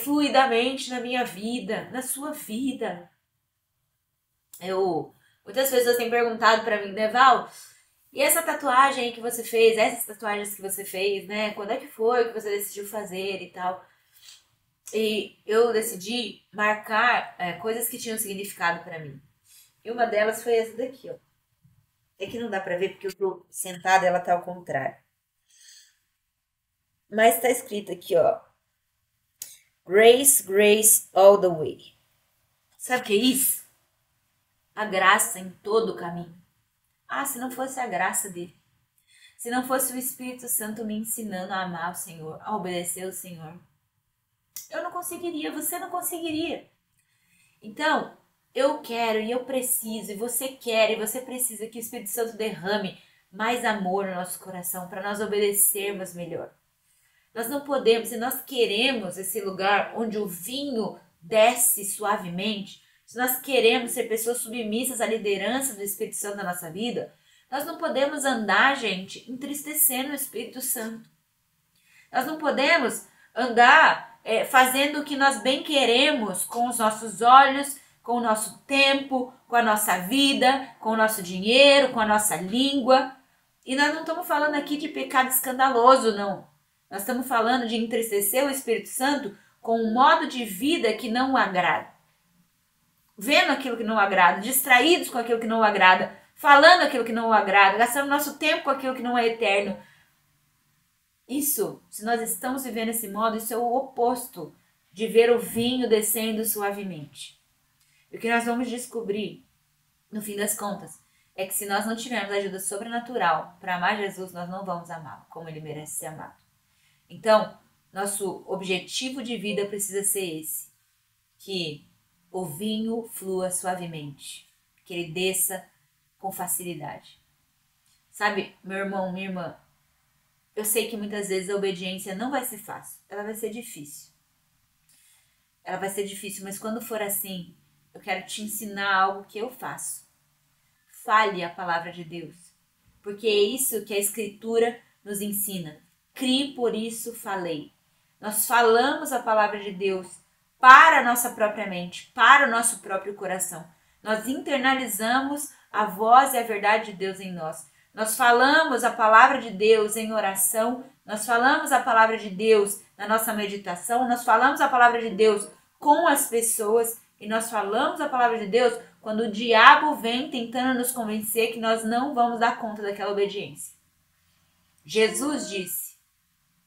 fluidamente na minha vida, na sua vida. Muitas pessoas têm perguntado pra mim, Val, e essa tatuagem que você fez, essas tatuagens que você fez, né? Quando é que foi que você decidiu fazer e tal? E eu decidi marcar coisas que tinham significado pra mim. E uma delas foi essa daqui, ó. É que não dá pra ver porque eu tô sentada e ela tá ao contrário. Mas tá escrito aqui, ó. Grace, grace all the way. Sabe o que é isso? A graça em todo o caminho. Se não fosse a graça dele. Se não fosse o Espírito Santo me ensinando a amar o Senhor, a obedecer o Senhor, eu não conseguiria, você não conseguiria. Então, eu quero e eu preciso, e você quer e você precisa que o Espírito Santo derrame mais amor no nosso coração para nós obedecermos melhor. Nós não podemos, se nós queremos esse lugar onde o vinho desce suavemente, se nós queremos ser pessoas submissas à liderança do Espírito Santo na nossa vida, nós não podemos andar, gente, entristecendo o Espírito Santo. Nós não podemos andar fazendo o que nós bem queremos com os nossos olhos, com o nosso tempo, com a nossa vida, com o nosso dinheiro, com a nossa língua. E nós não estamos falando aqui de pecado escandaloso, não. Nós estamos falando de entristecer o Espírito Santo com um modo de vida que não o agrada. Vendo aquilo que não agrada, distraídos com aquilo que não agrada, falando aquilo que não agrada, gastando nosso tempo com aquilo que não é eterno. Isso, se nós estamos vivendo esse modo, isso é o oposto de ver o vinho descendo suavemente. E o que nós vamos descobrir, no fim das contas, é que se nós não tivermos ajuda sobrenatural para amar Jesus, nós não vamos amá-lo como ele merece ser amado. Então, nosso objetivo de vida precisa ser esse, que o vinho flua suavemente, que ele desça com facilidade. Sabe, meu irmão, minha irmã, eu sei que muitas vezes a obediência não vai ser fácil, ela vai ser difícil. Ela vai ser difícil, mas quando for assim, eu quero te ensinar algo que eu faço. Fale a palavra de Deus, porque é isso que a Escritura nos ensina. Crie, por isso falei. Nós falamos a palavra de Deus para a nossa própria mente, para o nosso próprio coração. Nós internalizamos a voz e a verdade de Deus em nós. Nós falamos a palavra de Deus em oração, nós falamos a palavra de Deus na nossa meditação, nós falamos a palavra de Deus com as pessoas e nós falamos a palavra de Deus quando o diabo vem tentando nos convencer que nós não vamos dar conta daquela obediência. Jesus disse,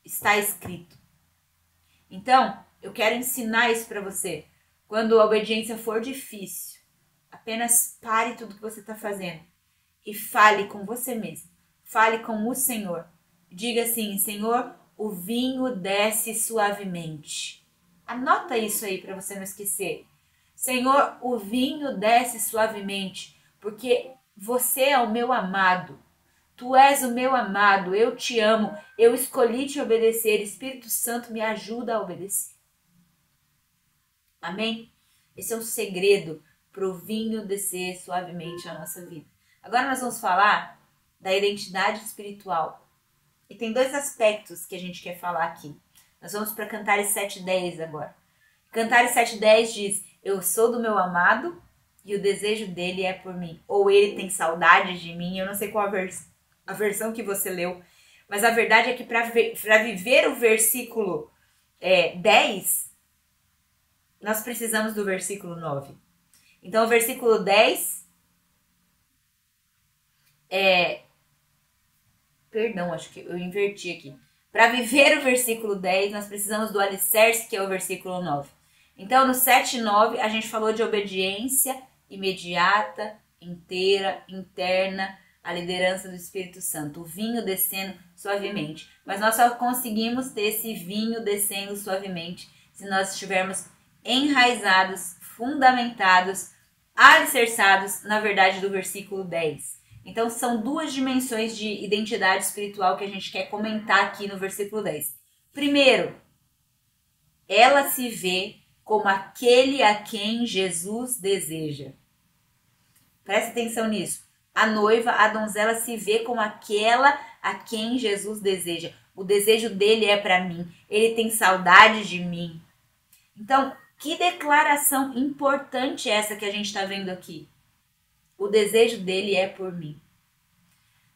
está escrito. Então, eu quero ensinar isso para você. Quando a obediência for difícil, apenas pare tudo que você está fazendo e fale com você mesmo. Fale com o Senhor. Diga assim, Senhor, o vinho desce suavemente. Anota isso aí para você não esquecer. Senhor, o vinho desce suavemente, porque você é o meu amado. Tu és o meu amado, eu te amo, eu escolhi te obedecer. Espírito Santo me ajuda a obedecer. Amém? Esse é um segredo para o vinho descer suavemente na nossa vida. Agora nós vamos falar da identidade espiritual. E tem dois aspectos que a gente quer falar aqui. Nós vamos para Cantares 7:10 agora. Cantares 7:10 diz, eu sou do meu amado e o desejo dele é por mim. Ou ele tem saudade de mim, eu não sei qual a versão que você leu. Mas a verdade é que para viver o versículo 10, nós precisamos do versículo 9. Então, o versículo 10 Perdão, acho que eu inverti aqui. Para viver o versículo 10, nós precisamos do alicerce, que é o versículo 9. Então, no 7 e 9, a gente falou de obediência imediata, inteira, interna, a liderança do Espírito Santo, o vinho descendo suavemente. Mas nós só conseguimos ter esse vinho descendo suavemente se nós estivermos enraizados, fundamentados, alicerçados na verdade do versículo 10. Então, são duas dimensões de identidade espiritual que a gente quer comentar aqui no versículo 10. Primeiro, ela se vê como aquele a quem Jesus deseja. Presta atenção nisso. A noiva, a donzela, se vê como aquela a quem Jesus deseja. O desejo dele é para mim. Ele tem saudade de mim. Então, que declaração importante é essa que a gente está vendo aqui? O desejo dele é por mim.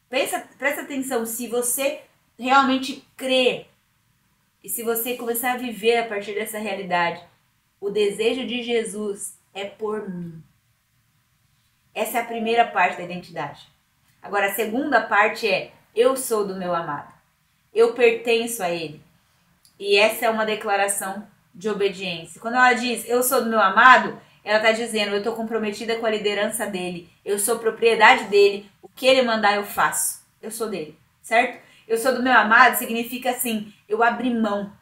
Presta atenção, se você realmente crê e se você começar a viver a partir dessa realidade, o desejo de Jesus é por mim. Essa é a primeira parte da identidade. Agora, a segunda parte é: eu sou do meu amado. Eu pertenço a ele. E essa é uma declaração de obediência. Quando ela diz, eu sou do meu amado, ela está dizendo, eu estou comprometida com a liderança dele. Eu sou propriedade dele. O que ele mandar, eu faço. Eu sou dele, certo? Eu sou do meu amado significa assim, eu abri mão.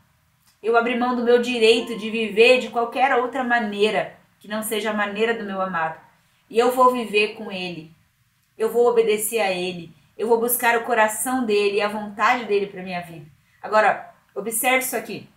Eu abri mão do meu direito de viver de qualquer outra maneira, que não seja a maneira do meu amado. E eu vou viver com ele. Eu vou obedecer a ele. Eu vou buscar o coração dele e a vontade dele para minha vida. Agora, observe isso aqui.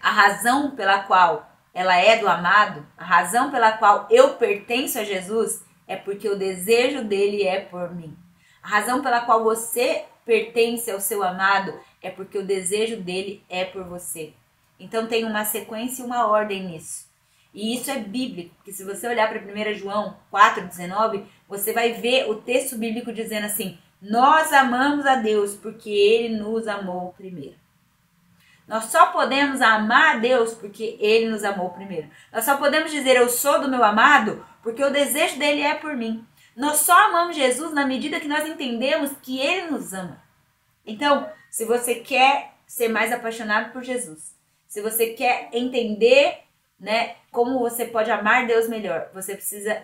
A razão pela qual ela é do amado, a razão pela qual eu pertenço a Jesus, é porque o desejo dele é por mim. A razão pela qual você pertence ao seu amado é porque o desejo dele é por você. Então tem uma sequência e uma ordem nisso. E isso é bíblico, porque se você olhar para 1 João 4,19, você vai ver o texto bíblico dizendo assim, nós amamos a Deus porque ele nos amou primeiro. Nós só podemos amar a Deus porque ele nos amou primeiro. Nós só podemos dizer eu sou do meu amado porque o desejo dele é por mim. Nós só amamos Jesus na medida que nós entendemos que ele nos ama. Então, se você quer ser mais apaixonado por Jesus, se você quer entender, né, como você pode amar Deus melhor, você precisa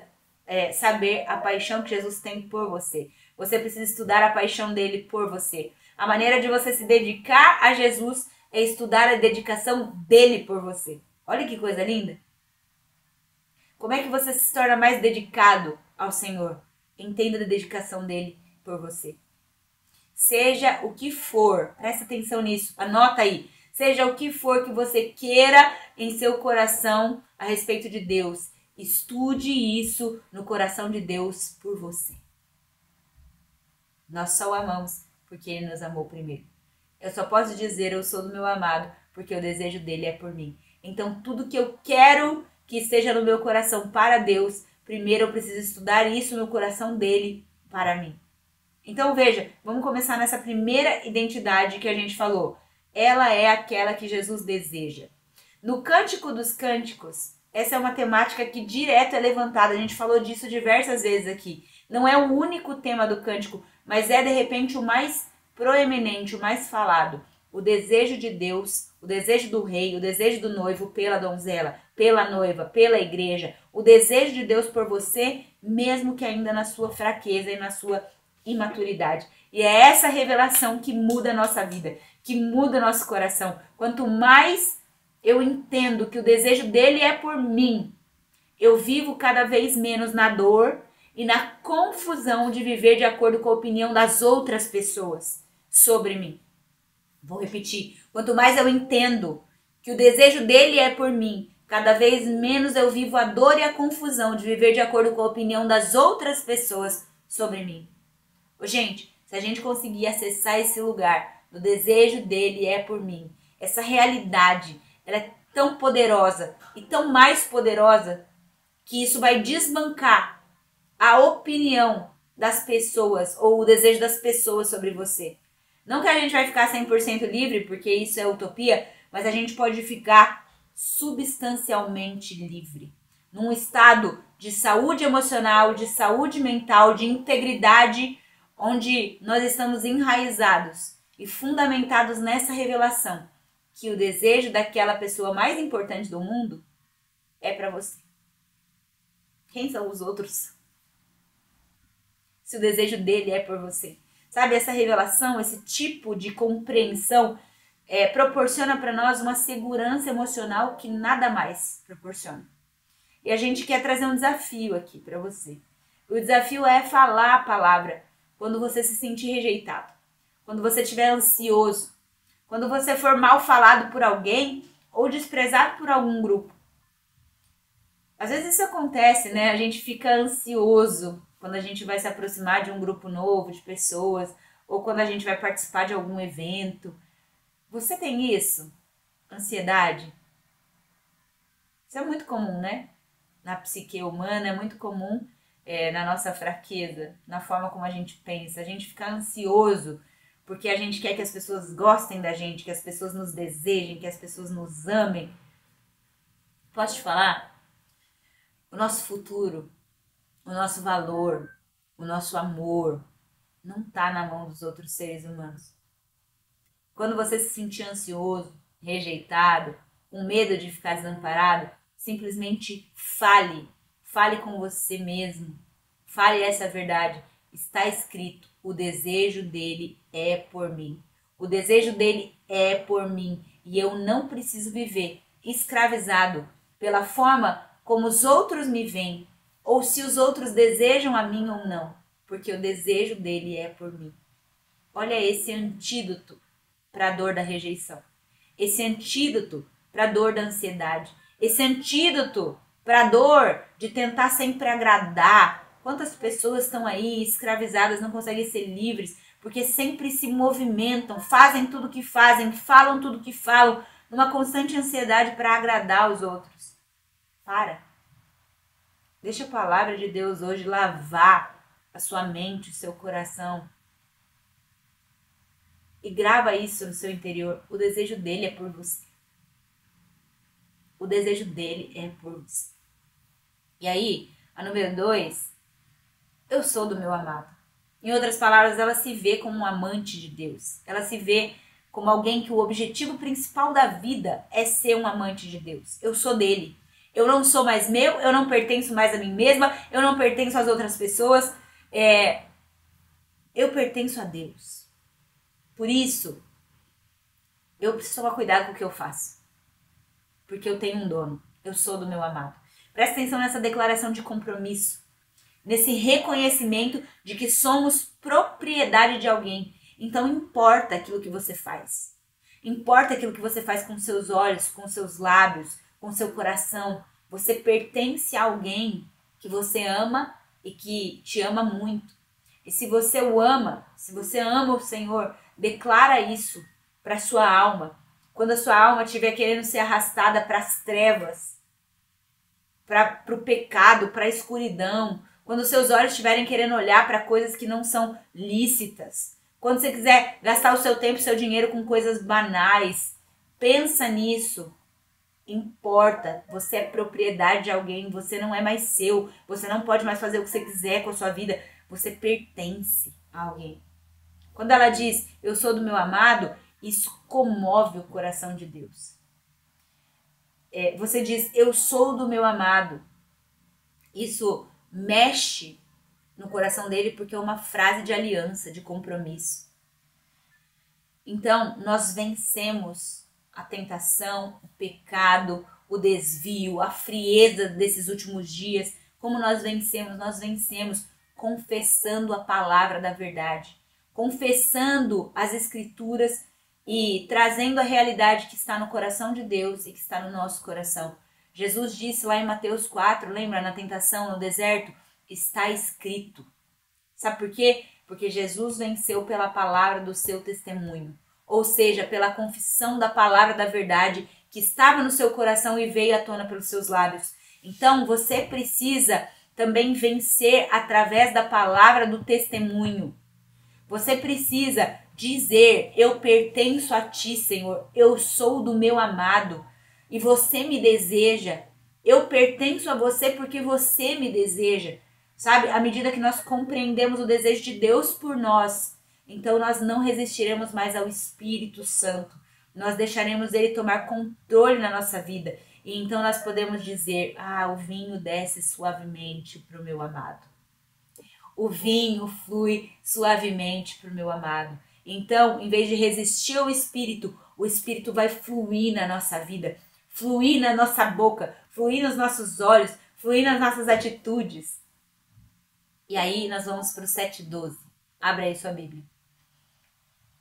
saber a paixão que Jesus tem por você. Você precisa estudar a paixão dele por você. A maneira de você se dedicar a Jesus é estudar a dedicação dele por você. Olha que coisa linda. Como é que você se torna mais dedicado ao Senhor? Entenda a dedicação dele por você. Seja o que for, presta atenção nisso, anota aí. Seja o que for que você queira em seu coração a respeito de Deus, estude isso no coração de Deus por você. Nós só o amamos porque ele nos amou primeiro. Eu só posso dizer eu sou do meu amado porque o desejo dele é por mim. Então tudo que eu quero que esteja no meu coração para Deus, primeiro eu preciso estudar isso no coração dele para mim. Então veja, vamos começar nessa primeira identidade que a gente falou. Ela é aquela que Jesus deseja. No Cântico dos Cânticos, essa é uma temática que direto é levantada. A gente falou disso diversas vezes aqui. Não é o único tema do cântico, mas é de repente o mais proeminente, o mais falado. O desejo de Deus, o desejo do rei, o desejo do noivo pela donzela, pela noiva, pela igreja. O desejo de Deus por você, mesmo que ainda na sua fraqueza e na sua imaturidade. E é essa revelação que muda a nossa vida, que muda o nosso coração. Quanto mais eu entendo que o desejo dele é por mim, eu vivo cada vez menos na dor e na confusão de viver de acordo com a opinião das outras pessoas sobre mim. Vou repetir. Quanto mais eu entendo que o desejo dele é por mim, cada vez menos eu vivo a dor e a confusão de viver de acordo com a opinião das outras pessoas sobre mim. Gente, se a gente conseguir acessar esse lugar, o desejo dele é por mim, essa realidade, ela é tão poderosa e tão mais poderosa que isso vai desbancar a opinião das pessoas ou o desejo das pessoas sobre você. Não que a gente vai ficar 100% livre, porque isso é utopia, mas a gente pode ficar substancialmente livre. num estado de saúde emocional, de saúde mental, de integridade, onde nós estamos enraizados e fundamentados nessa revelação que o desejo daquela pessoa mais importante do mundo é para você. Quem são os outros? Se o desejo dele é por você. Sabe, essa revelação, esse tipo de compreensão proporciona para nós uma segurança emocional que nada mais proporciona. E a gente quer trazer um desafio aqui para você. O desafio é falar a palavra quando você se sentir rejeitado, quando você estiver ansioso, quando você for mal falado por alguém ou desprezado por algum grupo. Às vezes isso acontece, né? A gente fica ansioso quando a gente vai se aproximar de um grupo novo, de pessoas, ou quando a gente vai participar de algum evento. Você tem isso? Ansiedade? Isso é muito comum, né? Na psique humana é muito comum, na nossa fraqueza, na forma como a gente pensa. A gente fica ansioso porque a gente quer que as pessoas gostem da gente, que as pessoas nos desejem, que as pessoas nos amem. Posso te falar? O nosso futuro, o nosso valor, o nosso amor não está na mão dos outros seres humanos. Quando você se sentir ansioso, rejeitado, com medo de ficar desamparado, simplesmente fale. Fale com você mesmo. Fale essa verdade. Está escrito, o desejo dele é por mim. O desejo dele é por mim. E eu não preciso viver escravizado pela forma como os outros me veem, ou se os outros desejam a mim ou não, porque o desejo dele é por mim. Olha esse antídoto para a dor da rejeição, esse antídoto para a dor da ansiedade, esse antídoto para a dor de tentar sempre agradar. Quantas pessoas estão aí escravizadas, não conseguem ser livres, porque sempre se movimentam, fazem tudo que fazem, falam tudo que falam, numa constante ansiedade para agradar os outros. Para. Deixa a palavra de Deus hoje lavar a sua mente, o seu coração. E grava isso no seu interior. O desejo dele é por você. O desejo dele é por você. E aí, a número 2, eu sou do meu amado. Em outras palavras, ela se vê como um amante de Deus. Ela se vê como alguém que o objetivo principal da vida é ser um amante de Deus. Eu sou dele. Eu não sou mais meu, eu não pertenço mais a mim mesma, eu não pertenço às outras pessoas. Eu pertenço a Deus. Por isso, eu preciso tomar cuidado com o que eu faço. Porque eu tenho um dono. Eu sou do meu amado. Presta atenção nessa declaração de compromisso. Nesse reconhecimento de que somos propriedade de alguém. Então importa aquilo que você faz. Importa aquilo que você faz com seus olhos, com seus lábios, com seu coração. Você pertence a alguém que você ama e que te ama muito. E se você o ama, se você ama o Senhor, declara isso para sua alma. Quando a sua alma estiver querendo ser arrastada para as trevas, para o pecado, para a escuridão, quando os seus olhos estiverem querendo olhar para coisas que não são lícitas, quando você quiser gastar o seu tempo e seu dinheiro com coisas banais, pensa nisso. Importa, você é propriedade de alguém, você não é mais seu, você não pode mais fazer o que você quiser com a sua vida, você pertence a alguém. Quando ela diz, eu sou do meu amado, isso comove o coração de Deus. Você diz, eu sou do meu amado, isso mexe no coração dele porque é uma frase de aliança, de compromisso. Então, nós vencemos a tentação, o pecado, o desvio, a frieza desses últimos dias. Como nós vencemos? Nós vencemos confessando a palavra da verdade, confessando as escrituras e trazendo a realidade que está no coração de Deus e que está no nosso coração. Jesus disse lá em Mateus 4, lembra, na tentação, no deserto, está escrito. Sabe por quê? Porque Jesus venceu pela palavra do seu testemunho. Ou seja, pela confissão da palavra da verdade que estava no seu coração e veio à tona pelos seus lábios. Então, você precisa também vencer através da palavra do testemunho. Você precisa dizer, eu pertenço a ti, Senhor, eu sou do meu amado e você me deseja. Eu pertenço a você porque você me deseja, sabe? À medida que nós compreendemos o desejo de Deus por nós, então nós não resistiremos mais ao Espírito Santo. Nós deixaremos ele tomar controle na nossa vida. E então nós podemos dizer, o vinho desce suavemente para o meu amado. O vinho flui suavemente para o meu amado. Então, em vez de resistir ao Espírito, o Espírito vai fluir na nossa vida, fluir na nossa boca, fluir nos nossos olhos, fluir nas nossas atitudes. E aí nós vamos para o 7:12. Abre aí sua Bíblia.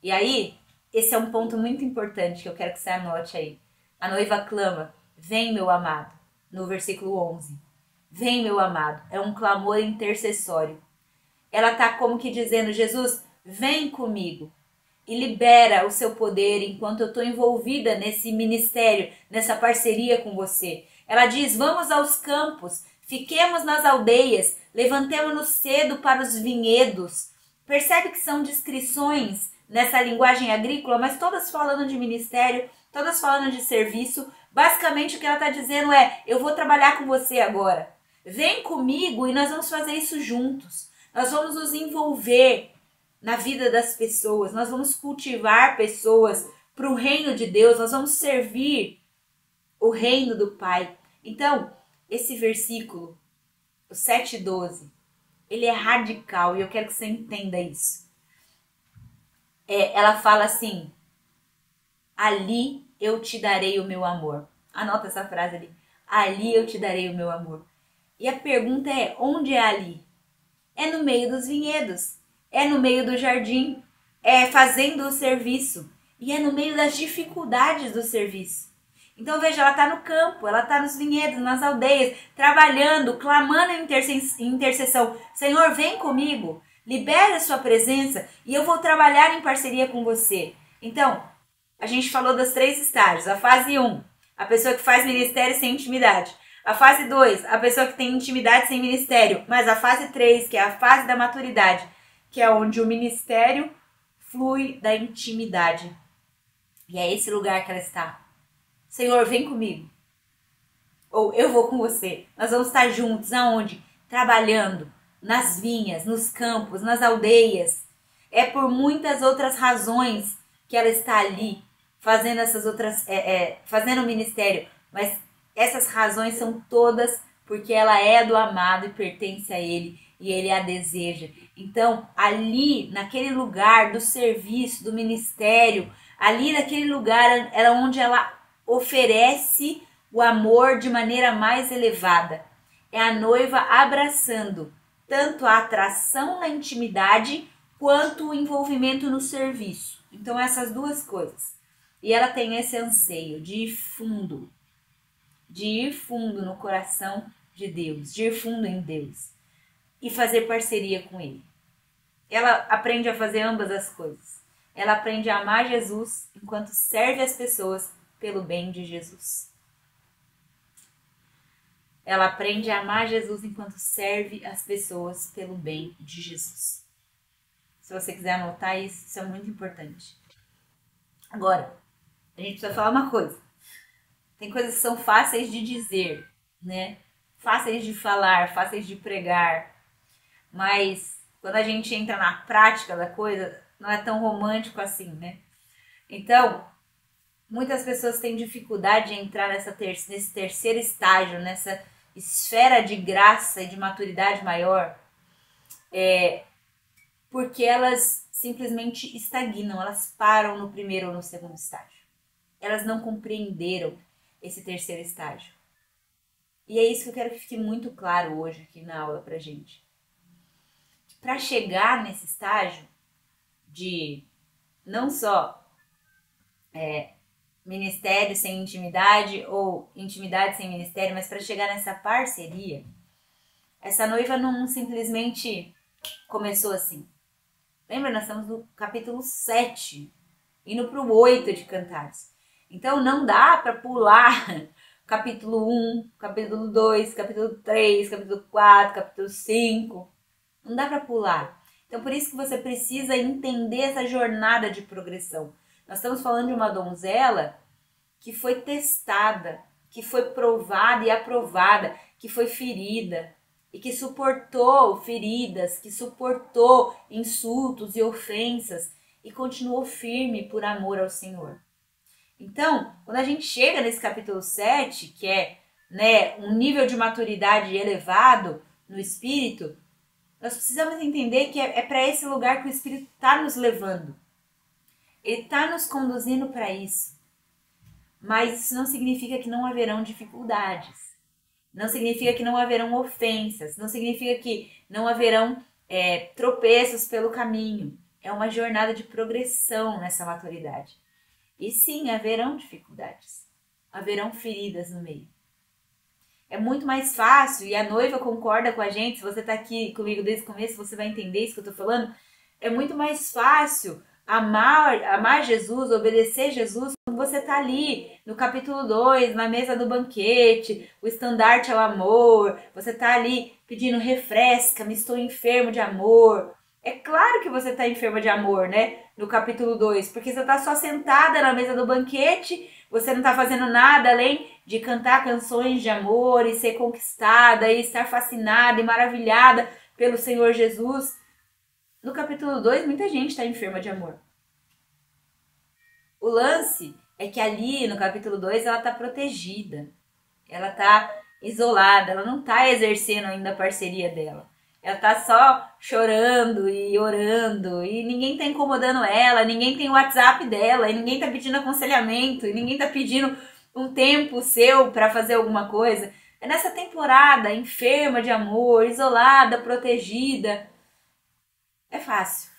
E aí, esse é um ponto muito importante que eu quero que você anote aí. A noiva clama, vem meu amado, no versículo 11. Vem meu amado, é um clamor intercessório. Ela está como que dizendo, Jesus, vem comigo e libera o seu poder enquanto eu estou envolvida nesse ministério, nessa parceria com você. Ela diz, vamos aos campos, fiquemos nas aldeias, levantemo-nos cedo para os vinhedos. Percebe que são descrições nessa linguagem agrícola, mas todas falando de ministério, todas falando de serviço. Basicamente o que ela está dizendo é, eu vou trabalhar com você agora. Vem comigo e nós vamos fazer isso juntos. Nós vamos nos envolver na vida das pessoas, nós vamos cultivar pessoas para o reino de Deus, nós vamos servir o reino do Pai. Então, esse versículo, o 7:12, ele é radical e eu quero que você entenda isso. Ela fala assim, ali eu te darei o meu amor. Anota essa frase ali, ali eu te darei o meu amor. E a pergunta é, onde é ali? É no meio dos vinhedos, é no meio do jardim, é fazendo o serviço e é no meio das dificuldades do serviço. Então veja, ela está no campo, ela está nos vinhedos, nas aldeias, trabalhando, clamando em intercessão. Senhor, vem comigo, libere a sua presença e eu vou trabalhar em parceria com você. Então, a gente falou dos 3 estágios. A fase 1, a pessoa que faz ministério sem intimidade. A fase 2, a pessoa que tem intimidade sem ministério. Mas a fase 3, que é a fase da maturidade, que é onde o ministério flui da intimidade. E é esse lugar que ela está. Senhor, vem comigo. Ou eu vou com você. Nós vamos estar juntos. Aonde? Trabalhando. Nas vinhas, nos campos, nas aldeias. É por muitas outras razões que ela está ali. Fazendo essas outras... fazendo o ministério. Mas... essas razões são todas porque ela é do amado e pertence a ele e ele a deseja. Então, ali, naquele lugar do serviço, do ministério, ali naquele lugar é onde ela oferece o amor de maneira mais elevada. É a noiva abraçando tanto a atração na intimidade quanto o envolvimento no serviço. Então, essas duas coisas. E ela tem esse anseio de ir fundo no coração de Deus, de ir fundo em Deus e fazer parceria com Ele. Ela aprende a fazer ambas as coisas. Ela aprende a amar Jesus enquanto serve as pessoas pelo bem de Jesus. Ela aprende a amar Jesus enquanto serve as pessoas pelo bem de Jesus. Se você quiser anotar isso, isso é muito importante. Agora, a gente precisa falar uma coisa. Tem coisas que são fáceis de dizer, né? Fáceis de falar, fáceis de pregar. Mas quando a gente entra na prática da coisa, não é tão romântico assim, né? Então, muitas pessoas têm dificuldade de entrar nesse terceiro estágio, nessa esfera de graça e de maturidade maior, porque elas simplesmente estagnam, elas param no primeiro ou no segundo estágio. Elas não compreenderam esse terceiro estágio. E é isso que eu quero que fique muito claro hoje aqui na aula pra gente. Para chegar nesse estágio de não só ministério sem intimidade ou intimidade sem ministério, mas para chegar nessa parceria, essa noiva não simplesmente começou assim. Lembra? Nós estamos no capítulo 7, indo para o 8 de Cantares. Então não dá para pular capítulo 1, capítulo 2, capítulo 3, capítulo 4, capítulo 5. Não dá para pular. Então por isso que você precisa entender essa jornada de progressão. Nós estamos falando de uma donzela que foi testada, que foi provada e aprovada, que foi ferida e que suportou feridas, que suportou insultos e ofensas e continuou firme por amor ao Senhor. Então, quando a gente chega nesse capítulo 7, que é, né, um nível de maturidade elevado no Espírito, nós precisamos entender que é para esse lugar que o Espírito está nos levando. Ele está nos conduzindo para isso. Mas isso não significa que não haverão dificuldades. Não significa que não haverão ofensas. Não significa que não haverão tropeços pelo caminho. É uma jornada de progressão nessa maturidade. E sim, haverão dificuldades. Haverão feridas no meio. É muito mais fácil, e a noiva concorda com a gente, se você está aqui comigo desde o começo, você vai entender isso que eu estou falando. É muito mais fácil amar Jesus, obedecer Jesus, quando você está ali no capítulo 2, na mesa do banquete, o estandarte ao amor, você está ali pedindo refresca-me, estou enfermo de amor. É claro que você está enferma de amor, né? No capítulo 2, porque você está só sentada na mesa do banquete, você não está fazendo nada além de cantar canções de amor e ser conquistada e estar fascinada e maravilhada pelo Senhor Jesus. No capítulo 2, muita gente está enferma de amor. O lance é que ali no capítulo 2 ela está protegida, ela está isolada, ela não está exercendo ainda a parceria dela. Ela tá só chorando e orando e ninguém tá incomodando ela, ninguém tem o WhatsApp dela e ninguém tá pedindo aconselhamento e ninguém tá pedindo um tempo seu para fazer alguma coisa. É nessa temporada, enferma de amor, isolada, protegida. É fácil.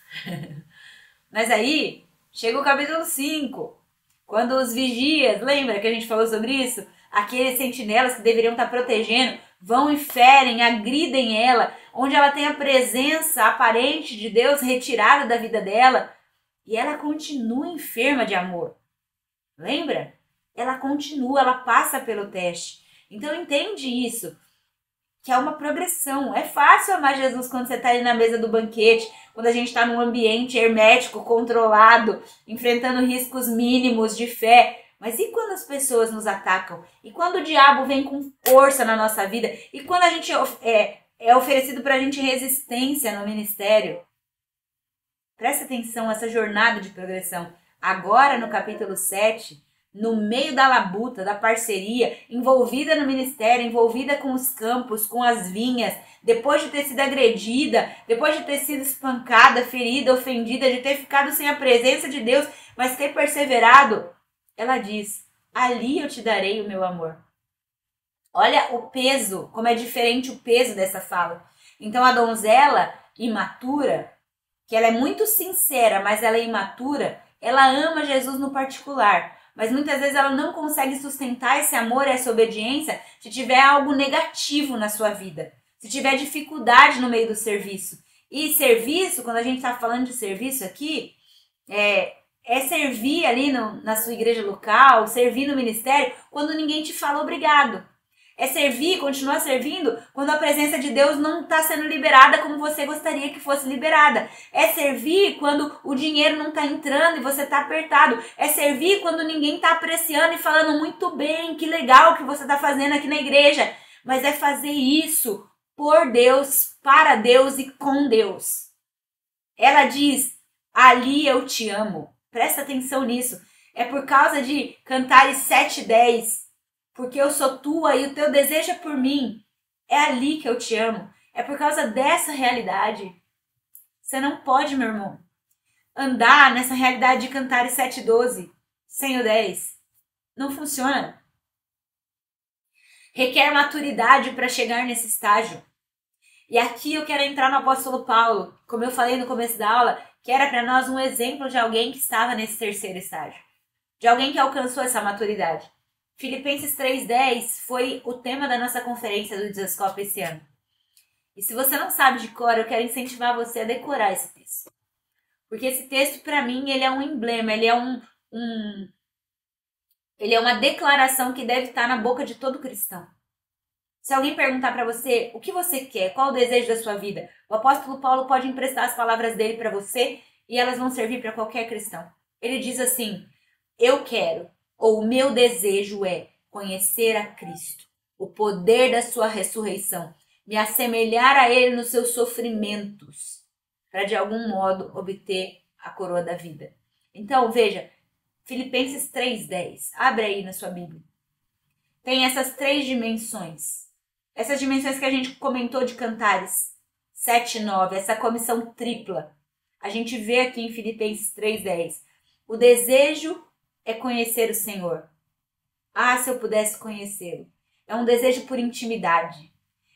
Mas aí, chega o capítulo 5, quando os vigias, lembra que a gente falou sobre isso? Aqueles sentinelas que deveriam estar protegendo, vão e ferem, agridem ela, onde ela tem a presença aparente de Deus retirada da vida dela, e ela continua enferma de amor. Lembra? Ela continua, ela passa pelo teste. Então entende isso, que é uma progressão. É fácil amar Jesus quando você está ali na mesa do banquete, quando a gente está num ambiente hermético, controlado, enfrentando riscos mínimos de fé. Mas e quando as pessoas nos atacam? E quando o diabo vem com força na nossa vida? E quando a gente é oferecido para a gente resistência no ministério? Presta atenção nessa jornada de progressão. Agora, no capítulo 7, no meio da labuta, da parceria, envolvida no ministério, envolvida com os campos, com as vinhas, depois de ter sido agredida, depois de ter sido espancada, ferida, ofendida, de ter ficado sem a presença de Deus, mas ter perseverado, ela diz, ali eu te darei o meu amor. Olha o peso, como é diferente o peso dessa fala. Então a donzela imatura, que ela é muito sincera, mas ela é imatura, ela ama Jesus no particular, mas muitas vezes ela não consegue sustentar esse amor, essa obediência, se tiver algo negativo na sua vida, se tiver dificuldade no meio do serviço. E serviço, quando a gente está falando de serviço aqui, é servir ali na sua igreja local, servir no ministério, quando ninguém te fala obrigado. É servir, continuar servindo, quando a presença de Deus não está sendo liberada como você gostaria que fosse liberada. É servir quando o dinheiro não está entrando e você está apertado. É servir quando ninguém está apreciando e falando muito bem, que legal que você está fazendo aqui na igreja. Mas é fazer isso por Deus, para Deus e com Deus. Ela diz, ali eu te amo. Presta atenção nisso. É por causa de Cantares 7:10. Porque eu sou tua e o teu desejo é por mim. É ali que eu te amo. É por causa dessa realidade. Você não pode, meu irmão, andar nessa realidade de Cantares 7:12 sem o 10. Não funciona. Requer maturidade para chegar nesse estágio. E aqui eu quero entrar no apóstolo Paulo, como eu falei no começo da aula, que era para nós um exemplo de alguém que estava nesse terceiro estágio. De alguém que alcançou essa maturidade. Filipenses 3:10 foi o tema da nossa conferência do Desascope esse ano. E se você não sabe de cor, eu quero incentivar você a decorar esse texto. Porque esse texto, para mim, ele é um emblema, ele é ele é uma declaração que deve estar na boca de todo cristão. Se alguém perguntar para você o que você quer, qual o desejo da sua vida, o apóstolo Paulo pode emprestar as palavras dele para você e elas vão servir para qualquer cristão. Ele diz assim, eu quero, ou o meu desejo é conhecer a Cristo, o poder da sua ressurreição, me assemelhar a Ele nos seus sofrimentos, para de algum modo obter a coroa da vida. Então, veja, Filipenses 3:10, abre aí na sua Bíblia. Tem essas 3 dimensões. Essas dimensões que a gente comentou de Cantares 7:9, essa comissão tripla. A gente vê aqui em Filipenses 3:10. O desejo é conhecer o Senhor. Ah, se eu pudesse conhecê-lo. É um desejo por intimidade.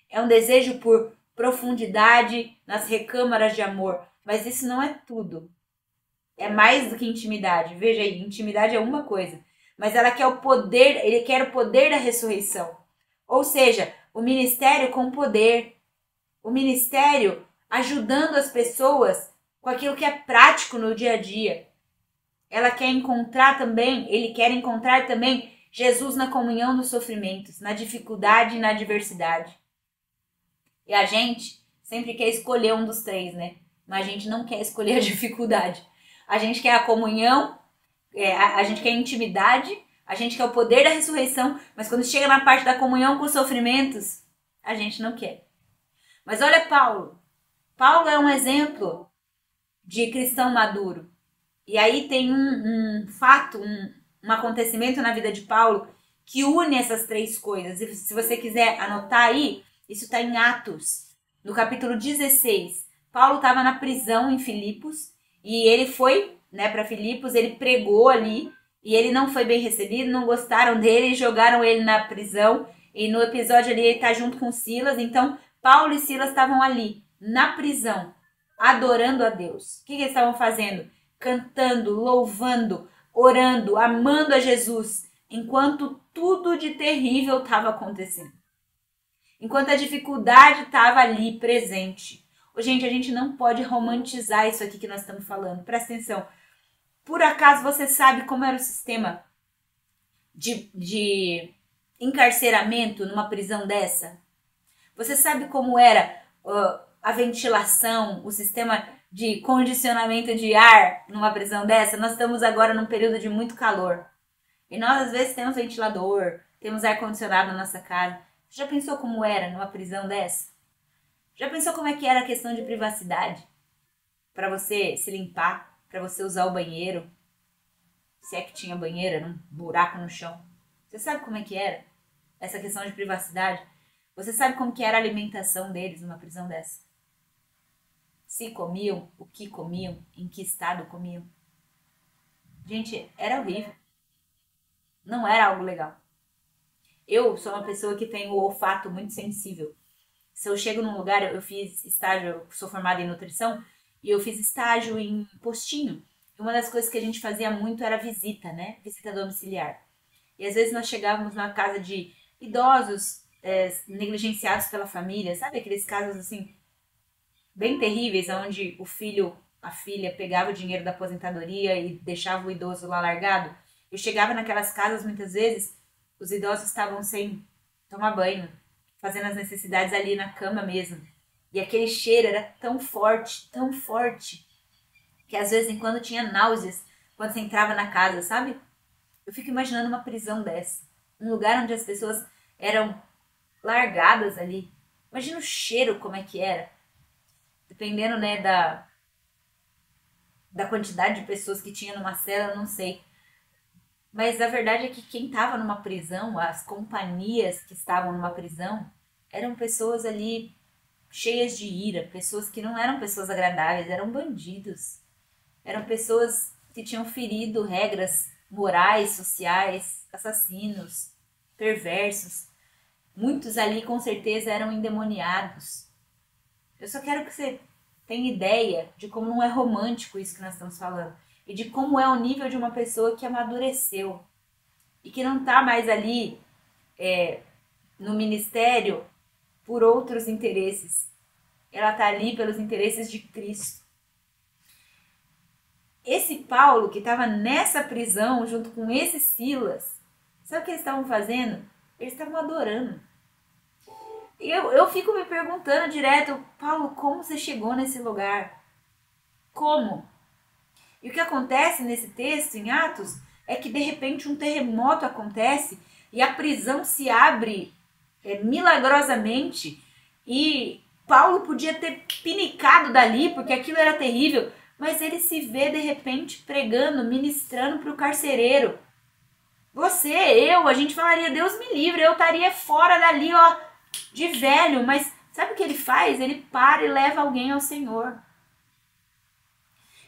É um desejo por profundidade nas recâmaras de amor. Mas isso não é tudo. É mais do que intimidade. Veja aí, intimidade é uma coisa. Mas ela quer o poder, ele quer o poder da ressurreição. Ou seja, o ministério com poder. O ministério ajudando as pessoas com aquilo que é prático no dia a dia. Ela quer encontrar também, ele quer encontrar também Jesus na comunhão dos sofrimentos, na dificuldade e na adversidade. E a gente sempre quer escolher um dos 3, né? Mas a gente não quer escolher a dificuldade. A gente quer a comunhão, a gente quer a intimidade, a gente quer o poder da ressurreição, mas quando chega na parte da comunhão com os sofrimentos, a gente não quer. Mas olha Paulo. Paulo é um exemplo de cristão maduro. E aí tem um fato, um acontecimento na vida de Paulo que une essas 3 coisas. E se você quiser anotar aí, isso está em Atos, no capítulo 16. Paulo estava na prisão em Filipos e ele foi, né, para Filipos, ele pregou ali e ele não foi bem recebido, não gostaram dele, jogaram ele na prisão. E no episódio ali ele está junto com Silas. Então Paulo e Silas estavam ali, na prisão, adorando a Deus. O que eles estavam fazendo? Cantando, louvando, orando, amando a Jesus, enquanto tudo de terrível estava acontecendo. Enquanto a dificuldade estava ali presente. Gente, a gente não pode romantizar isso aqui que nós estamos falando. Presta atenção. Por acaso você sabe como era o sistema de encarceramento numa prisão dessa? Você sabe como era a ventilação, o sistema de condicionamento de ar numa prisão dessa? Nós estamos agora num período de muito calor. E nós às vezes temos ventilador, temos ar-condicionado na nossa casa. Você já pensou como era numa prisão dessa? Já pensou como é que era a questão de privacidade? Para você se limpar, para você usar o banheiro. Se é que tinha banheiro, num buraco no chão. Você sabe como é que era essa questão de privacidade? Você sabe como que era a alimentação deles numa prisão dessa? Se comiam, o que comiam, em que estado comiam. Gente, era horrível. Não era algo legal. Eu sou uma pessoa que tem o olfato muito sensível. Se eu chego num lugar, eu fiz estágio, eu sou formada em nutrição, e eu fiz estágio em postinho. E uma das coisas que a gente fazia muito era visita, né? Visita domiciliar. E às vezes nós chegávamos na casa de idosos negligenciados pela família, sabe aqueles casos assim, bem terríveis, onde o filho, a filha pegava o dinheiro da aposentadoria e deixava o idoso lá largado. Eu chegava naquelas casas, muitas vezes, os idosos estavam sem tomar banho, fazendo as necessidades ali na cama mesmo. E aquele cheiro era tão forte, que às vezes em quando tinha náuseas quando você entrava na casa, sabe? Eu fico imaginando uma prisão dessa. Um lugar onde as pessoas eram largadas ali. Imagina o cheiro como é que era. Dependendo, né, da quantidade de pessoas que tinha numa cela, eu não sei. Mas a verdade é que quem estava numa prisão, as companhias que estavam numa prisão, eram pessoas ali cheias de ira, pessoas que não eram pessoas agradáveis, eram bandidos. Eram pessoas que tinham ferido regras morais, sociais, assassinos, perversos. Muitos ali com certeza eram endemoniados. Eu só quero que você tenha ideia de como não é romântico isso que nós estamos falando. E de como é o nível de uma pessoa que amadureceu. E que não está mais ali no ministério por outros interesses. Ela está ali pelos interesses de Cristo. Esse Paulo que estava nessa prisão junto com esse Silas, sabe o que eles estavam fazendo? Eles estavam adorando. E eu fico me perguntando direto, Paulo, como você chegou nesse lugar? Como? E o que acontece nesse texto, em Atos, é que de repente um terremoto acontece, e a prisão se abre milagrosamente, e Paulo podia ter pinicado dali, porque aquilo era terrível, mas ele se vê de repente pregando, ministrando para o carcereiro. Você, a gente falaria, Deus me livre, eu estaria fora dali, ó, de velho, mas sabe o que ele faz? Ele para e leva alguém ao Senhor.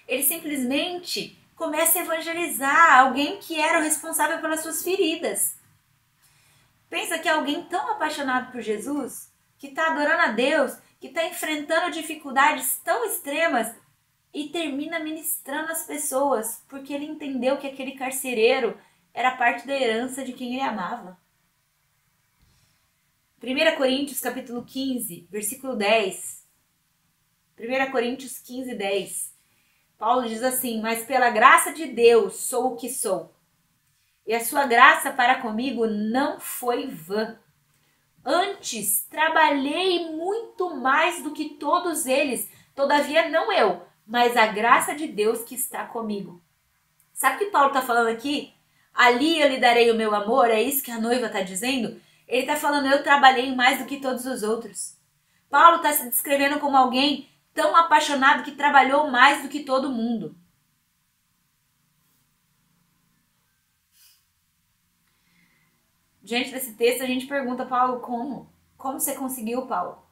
Ele simplesmente começa a evangelizar alguém que era o responsável pelas suas feridas. Pensa que alguém tão apaixonado por Jesus, que está adorando a Deus, que está enfrentando dificuldades tão extremas e termina ministrando as pessoas, porque ele entendeu que aquele carcereiro era parte da herança de quem ele amava. 1 Coríntios capítulo 15, versículo 10. 1 Coríntios 15, 10. Paulo diz assim: mas pela graça de Deus sou o que sou. E a sua graça para comigo não foi vã. Antes, trabalhei muito mais do que todos eles. Todavia, não eu, mas a graça de Deus que está comigo. Sabe o que Paulo está falando aqui? Ali eu lhe darei o meu amor, é isso que a noiva está dizendo? Ele está falando, eu trabalhei mais do que todos os outros. Paulo está se descrevendo como alguém tão apaixonado que trabalhou mais do que todo mundo. Diante desse texto, a gente pergunta, Paulo, como? Como você conseguiu, Paulo?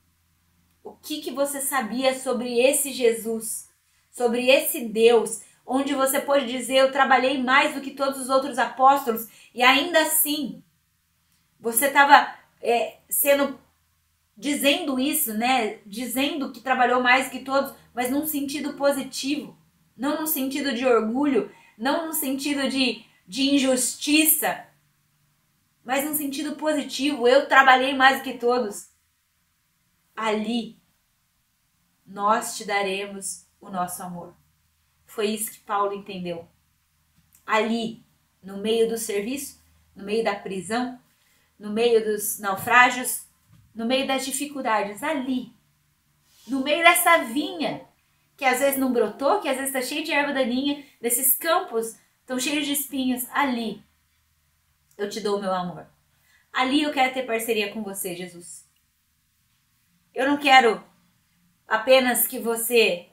O que você sabia sobre esse Jesus? Sobre esse Deus? Onde você pode dizer, eu trabalhei mais do que todos os outros apóstolos, e ainda assim, você estava dizendo isso, né? Dizendo que trabalhou mais que todos, mas num sentido positivo. Não num sentido de orgulho, não num sentido de injustiça, mas num sentido positivo. Eu trabalhei mais do que todos. Ali, nós te daremos o nosso amor. Foi isso que Paulo entendeu. Ali, no meio do serviço, no meio da prisão, no meio dos naufrágios, no meio das dificuldades, ali, no meio dessa vinha, que às vezes não brotou, que às vezes está cheio de erva daninha, desses campos estão cheios de espinhos, ali eu te dou o meu amor. Ali eu quero ter parceria com você, Jesus. Eu não quero apenas que você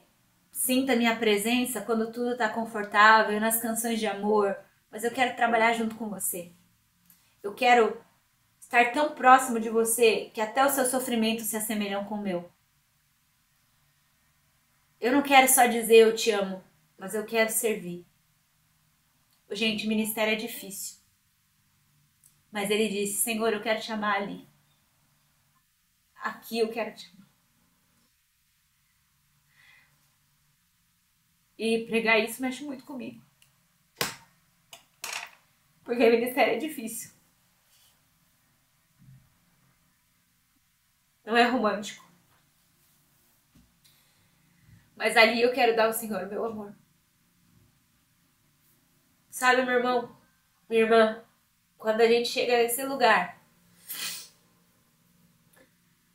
sinta minha presença quando tudo está confortável, nas canções de amor, mas eu quero trabalhar junto com você. Eu quero estar tão próximo de você que até os seus sofrimentos se assemelham com o meu. Eu não quero só dizer eu te amo, mas eu quero servir. Gente, ministério é difícil. Mas ele disse, Senhor, eu quero te amar ali. Aqui eu quero te amar. E pregar isso mexe muito comigo. Porque ministério é difícil. Não é romântico. Mas ali eu quero dar ao Senhor meu amor. Sabe, meu irmão, minha irmã, quando a gente chega nesse lugar,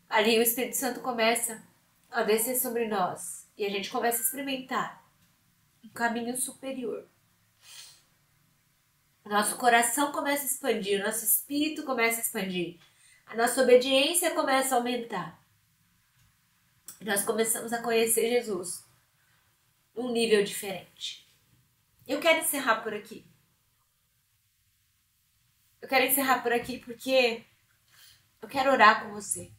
ali o Espírito Santo começa a descer sobre nós. E a gente começa a experimentar um caminho superior. Nosso coração começa a expandir, nosso espírito começa a expandir. A nossa obediência começa a aumentar. E nós começamos a conhecer Jesus num nível diferente. Eu quero encerrar por aqui. Eu quero encerrar por aqui porque eu quero orar com você.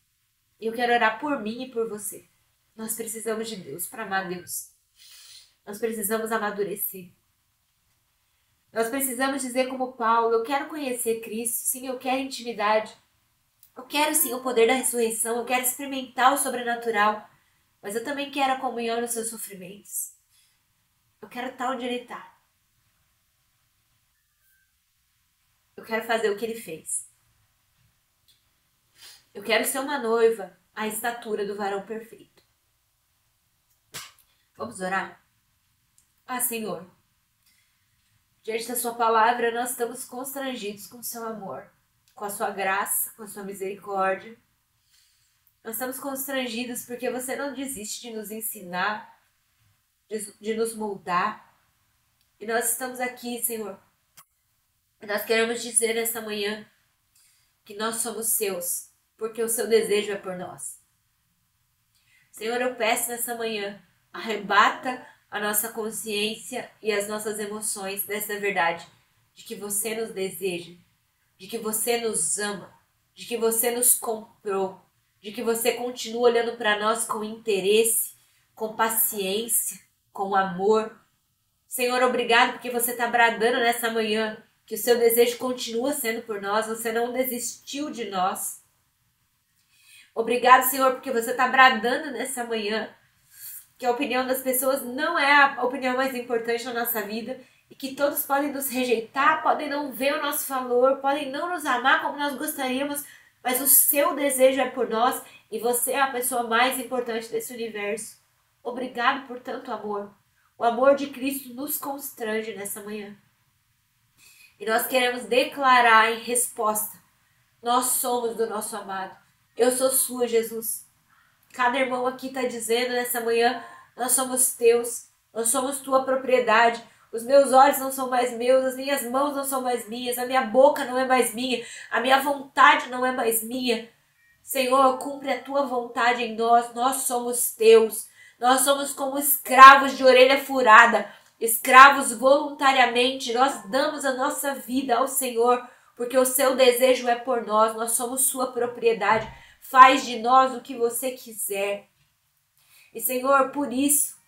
Eu quero orar por mim e por você. Nós precisamos de Deus para amar Deus. Nós precisamos amadurecer. Nós precisamos dizer como Paulo, eu quero conhecer Cristo, sim, eu quero intimidade. Eu quero sim o poder da ressurreição, eu quero experimentar o sobrenatural, mas eu também quero a comunhão nos seus sofrimentos. Eu quero estar onde ele está. Eu quero fazer o que ele fez. Eu quero ser uma noiva à estatura do varão perfeito. Vamos orar? Senhor, diante da sua palavra, nós estamos constrangidos com o seu amor, com a sua graça, com a sua misericórdia. Nós estamos constrangidos porque você não desiste de nos ensinar, de nos moldar. E nós estamos aqui, Senhor. E nós queremos dizer nessa manhã que nós somos seus, porque o seu desejo é por nós. Senhor, eu peço nessa manhã, arrebata a nossa consciência e as nossas emoções dessa verdade, de que você nos deseja, de que você nos ama, de que você nos comprou, de que você continua olhando para nós com interesse, com paciência, com amor. Senhor, obrigado porque você está bradando nessa manhã, que o seu desejo continua sendo por nós, você não desistiu de nós. Obrigado, Senhor, porque você está bradando nessa manhã, que a opinião das pessoas não é a opinião mais importante na nossa vida, e que todos podem nos rejeitar, podem não ver o nosso valor, podem não nos amar como nós gostaríamos, mas o seu desejo é por nós, e você é a pessoa mais importante desse universo. Obrigado por tanto amor. O amor de Cristo nos constrange nessa manhã. E nós queremos declarar em resposta: nós somos do nosso amado. Eu sou sua, Jesus. Cada irmão aqui está dizendo nessa manhã: nós somos teus, nós somos tua propriedade. Os meus olhos não são mais meus, as minhas mãos não são mais minhas, a minha boca não é mais minha, a minha vontade não é mais minha. Senhor, cumpre a tua vontade em nós, nós somos teus. Nós somos como escravos de orelha furada, escravos voluntariamente. Nós damos a nossa vida ao Senhor, porque o seu desejo é por nós, nós somos sua propriedade. Faz de nós o que você quiser. E Senhor, por isso,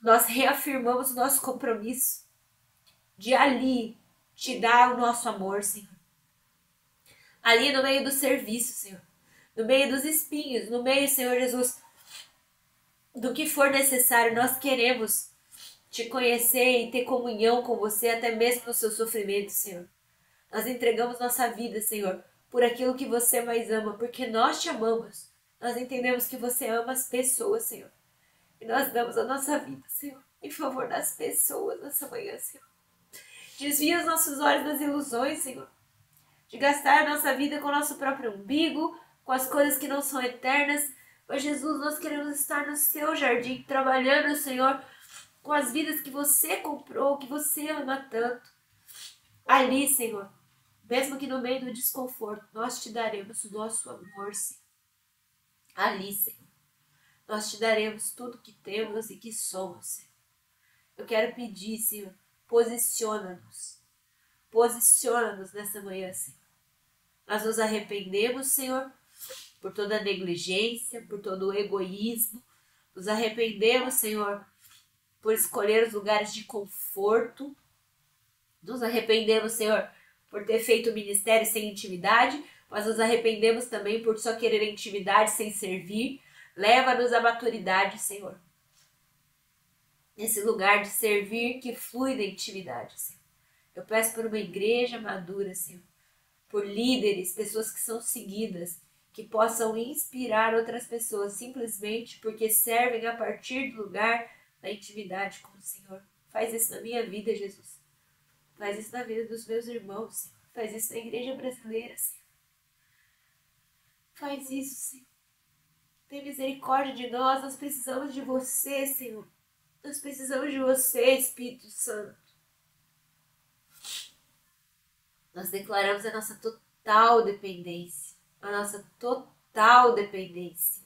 nós reafirmamos o nosso compromisso de ali te dar o nosso amor, Senhor. Ali no meio do serviço, Senhor. No meio dos espinhos, no meio, Senhor Jesus, do que for necessário, nós queremos te conhecer e ter comunhão com você, até mesmo no seu sofrimento, Senhor. Nós entregamos nossa vida, Senhor, por aquilo que você mais ama, porque nós te amamos. Nós entendemos que você ama as pessoas, Senhor. E nós damos a nossa vida, Senhor, em favor das pessoas nessa manhã, Senhor. Desvia os nossos olhos das ilusões, Senhor, de gastar a nossa vida com o nosso próprio umbigo, com as coisas que não são eternas. Mas, Jesus, nós queremos estar no seu jardim, trabalhando, Senhor, com as vidas que você comprou, que você ama tanto. Ali, Senhor, mesmo que no meio do desconforto, nós te daremos o nosso amor, Senhor. Ali, Senhor, nós te daremos tudo que temos e que somos, Senhor. Eu quero pedir, Senhor, posiciona-nos. Posiciona-nos nessa manhã, Senhor. Nós nos arrependemos, Senhor, por toda a negligência, por todo o egoísmo. Nos arrependemos, Senhor, por escolher os lugares de conforto. Nos arrependemos, Senhor, por ter feito o ministério sem intimidade, mas nos arrependemos também por só querer intimidade sem servir. Leva-nos à maturidade, Senhor. Nesse lugar de servir que flui da intimidade, Senhor. Eu peço por uma igreja madura, Senhor. Por líderes, pessoas que são seguidas, que possam inspirar outras pessoas simplesmente porque servem a partir do lugar da intimidade com o Senhor. Faz isso na minha vida, Jesus. Faz isso na vida dos meus irmãos, Senhor. Faz isso na igreja brasileira, Senhor. Faz isso, Senhor. Tem misericórdia de nós. Nós precisamos de você, Senhor. Nós precisamos de você, Espírito Santo. Nós declaramos a nossa total dependência. A nossa total dependência.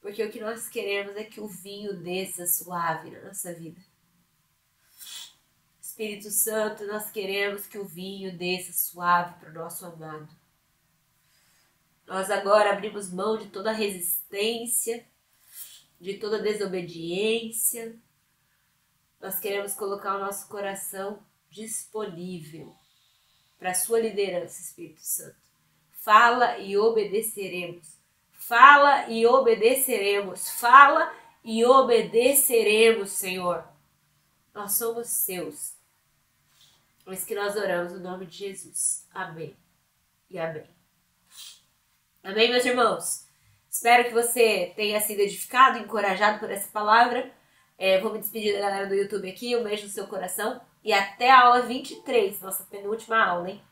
Porque o que nós queremos é que o vinho desça suave na nossa vida. Espírito Santo, nós queremos que o vinho desça suave para o nosso amado. Nós agora abrimos mão de toda resistência, de toda desobediência. Nós queremos colocar o nosso coração disponível para a sua liderança, Espírito Santo. Fala e obedeceremos. Fala e obedeceremos. Fala e obedeceremos, Senhor. Nós somos seus. Por isso que nós oramos no nome de Jesus. Amém e amém. Amém, meus irmãos? Espero que você tenha sido edificado, encorajado por essa palavra. Vou me despedir da galera do YouTube aqui. Um beijo no seu coração. E até a aula 23, nossa penúltima aula, hein?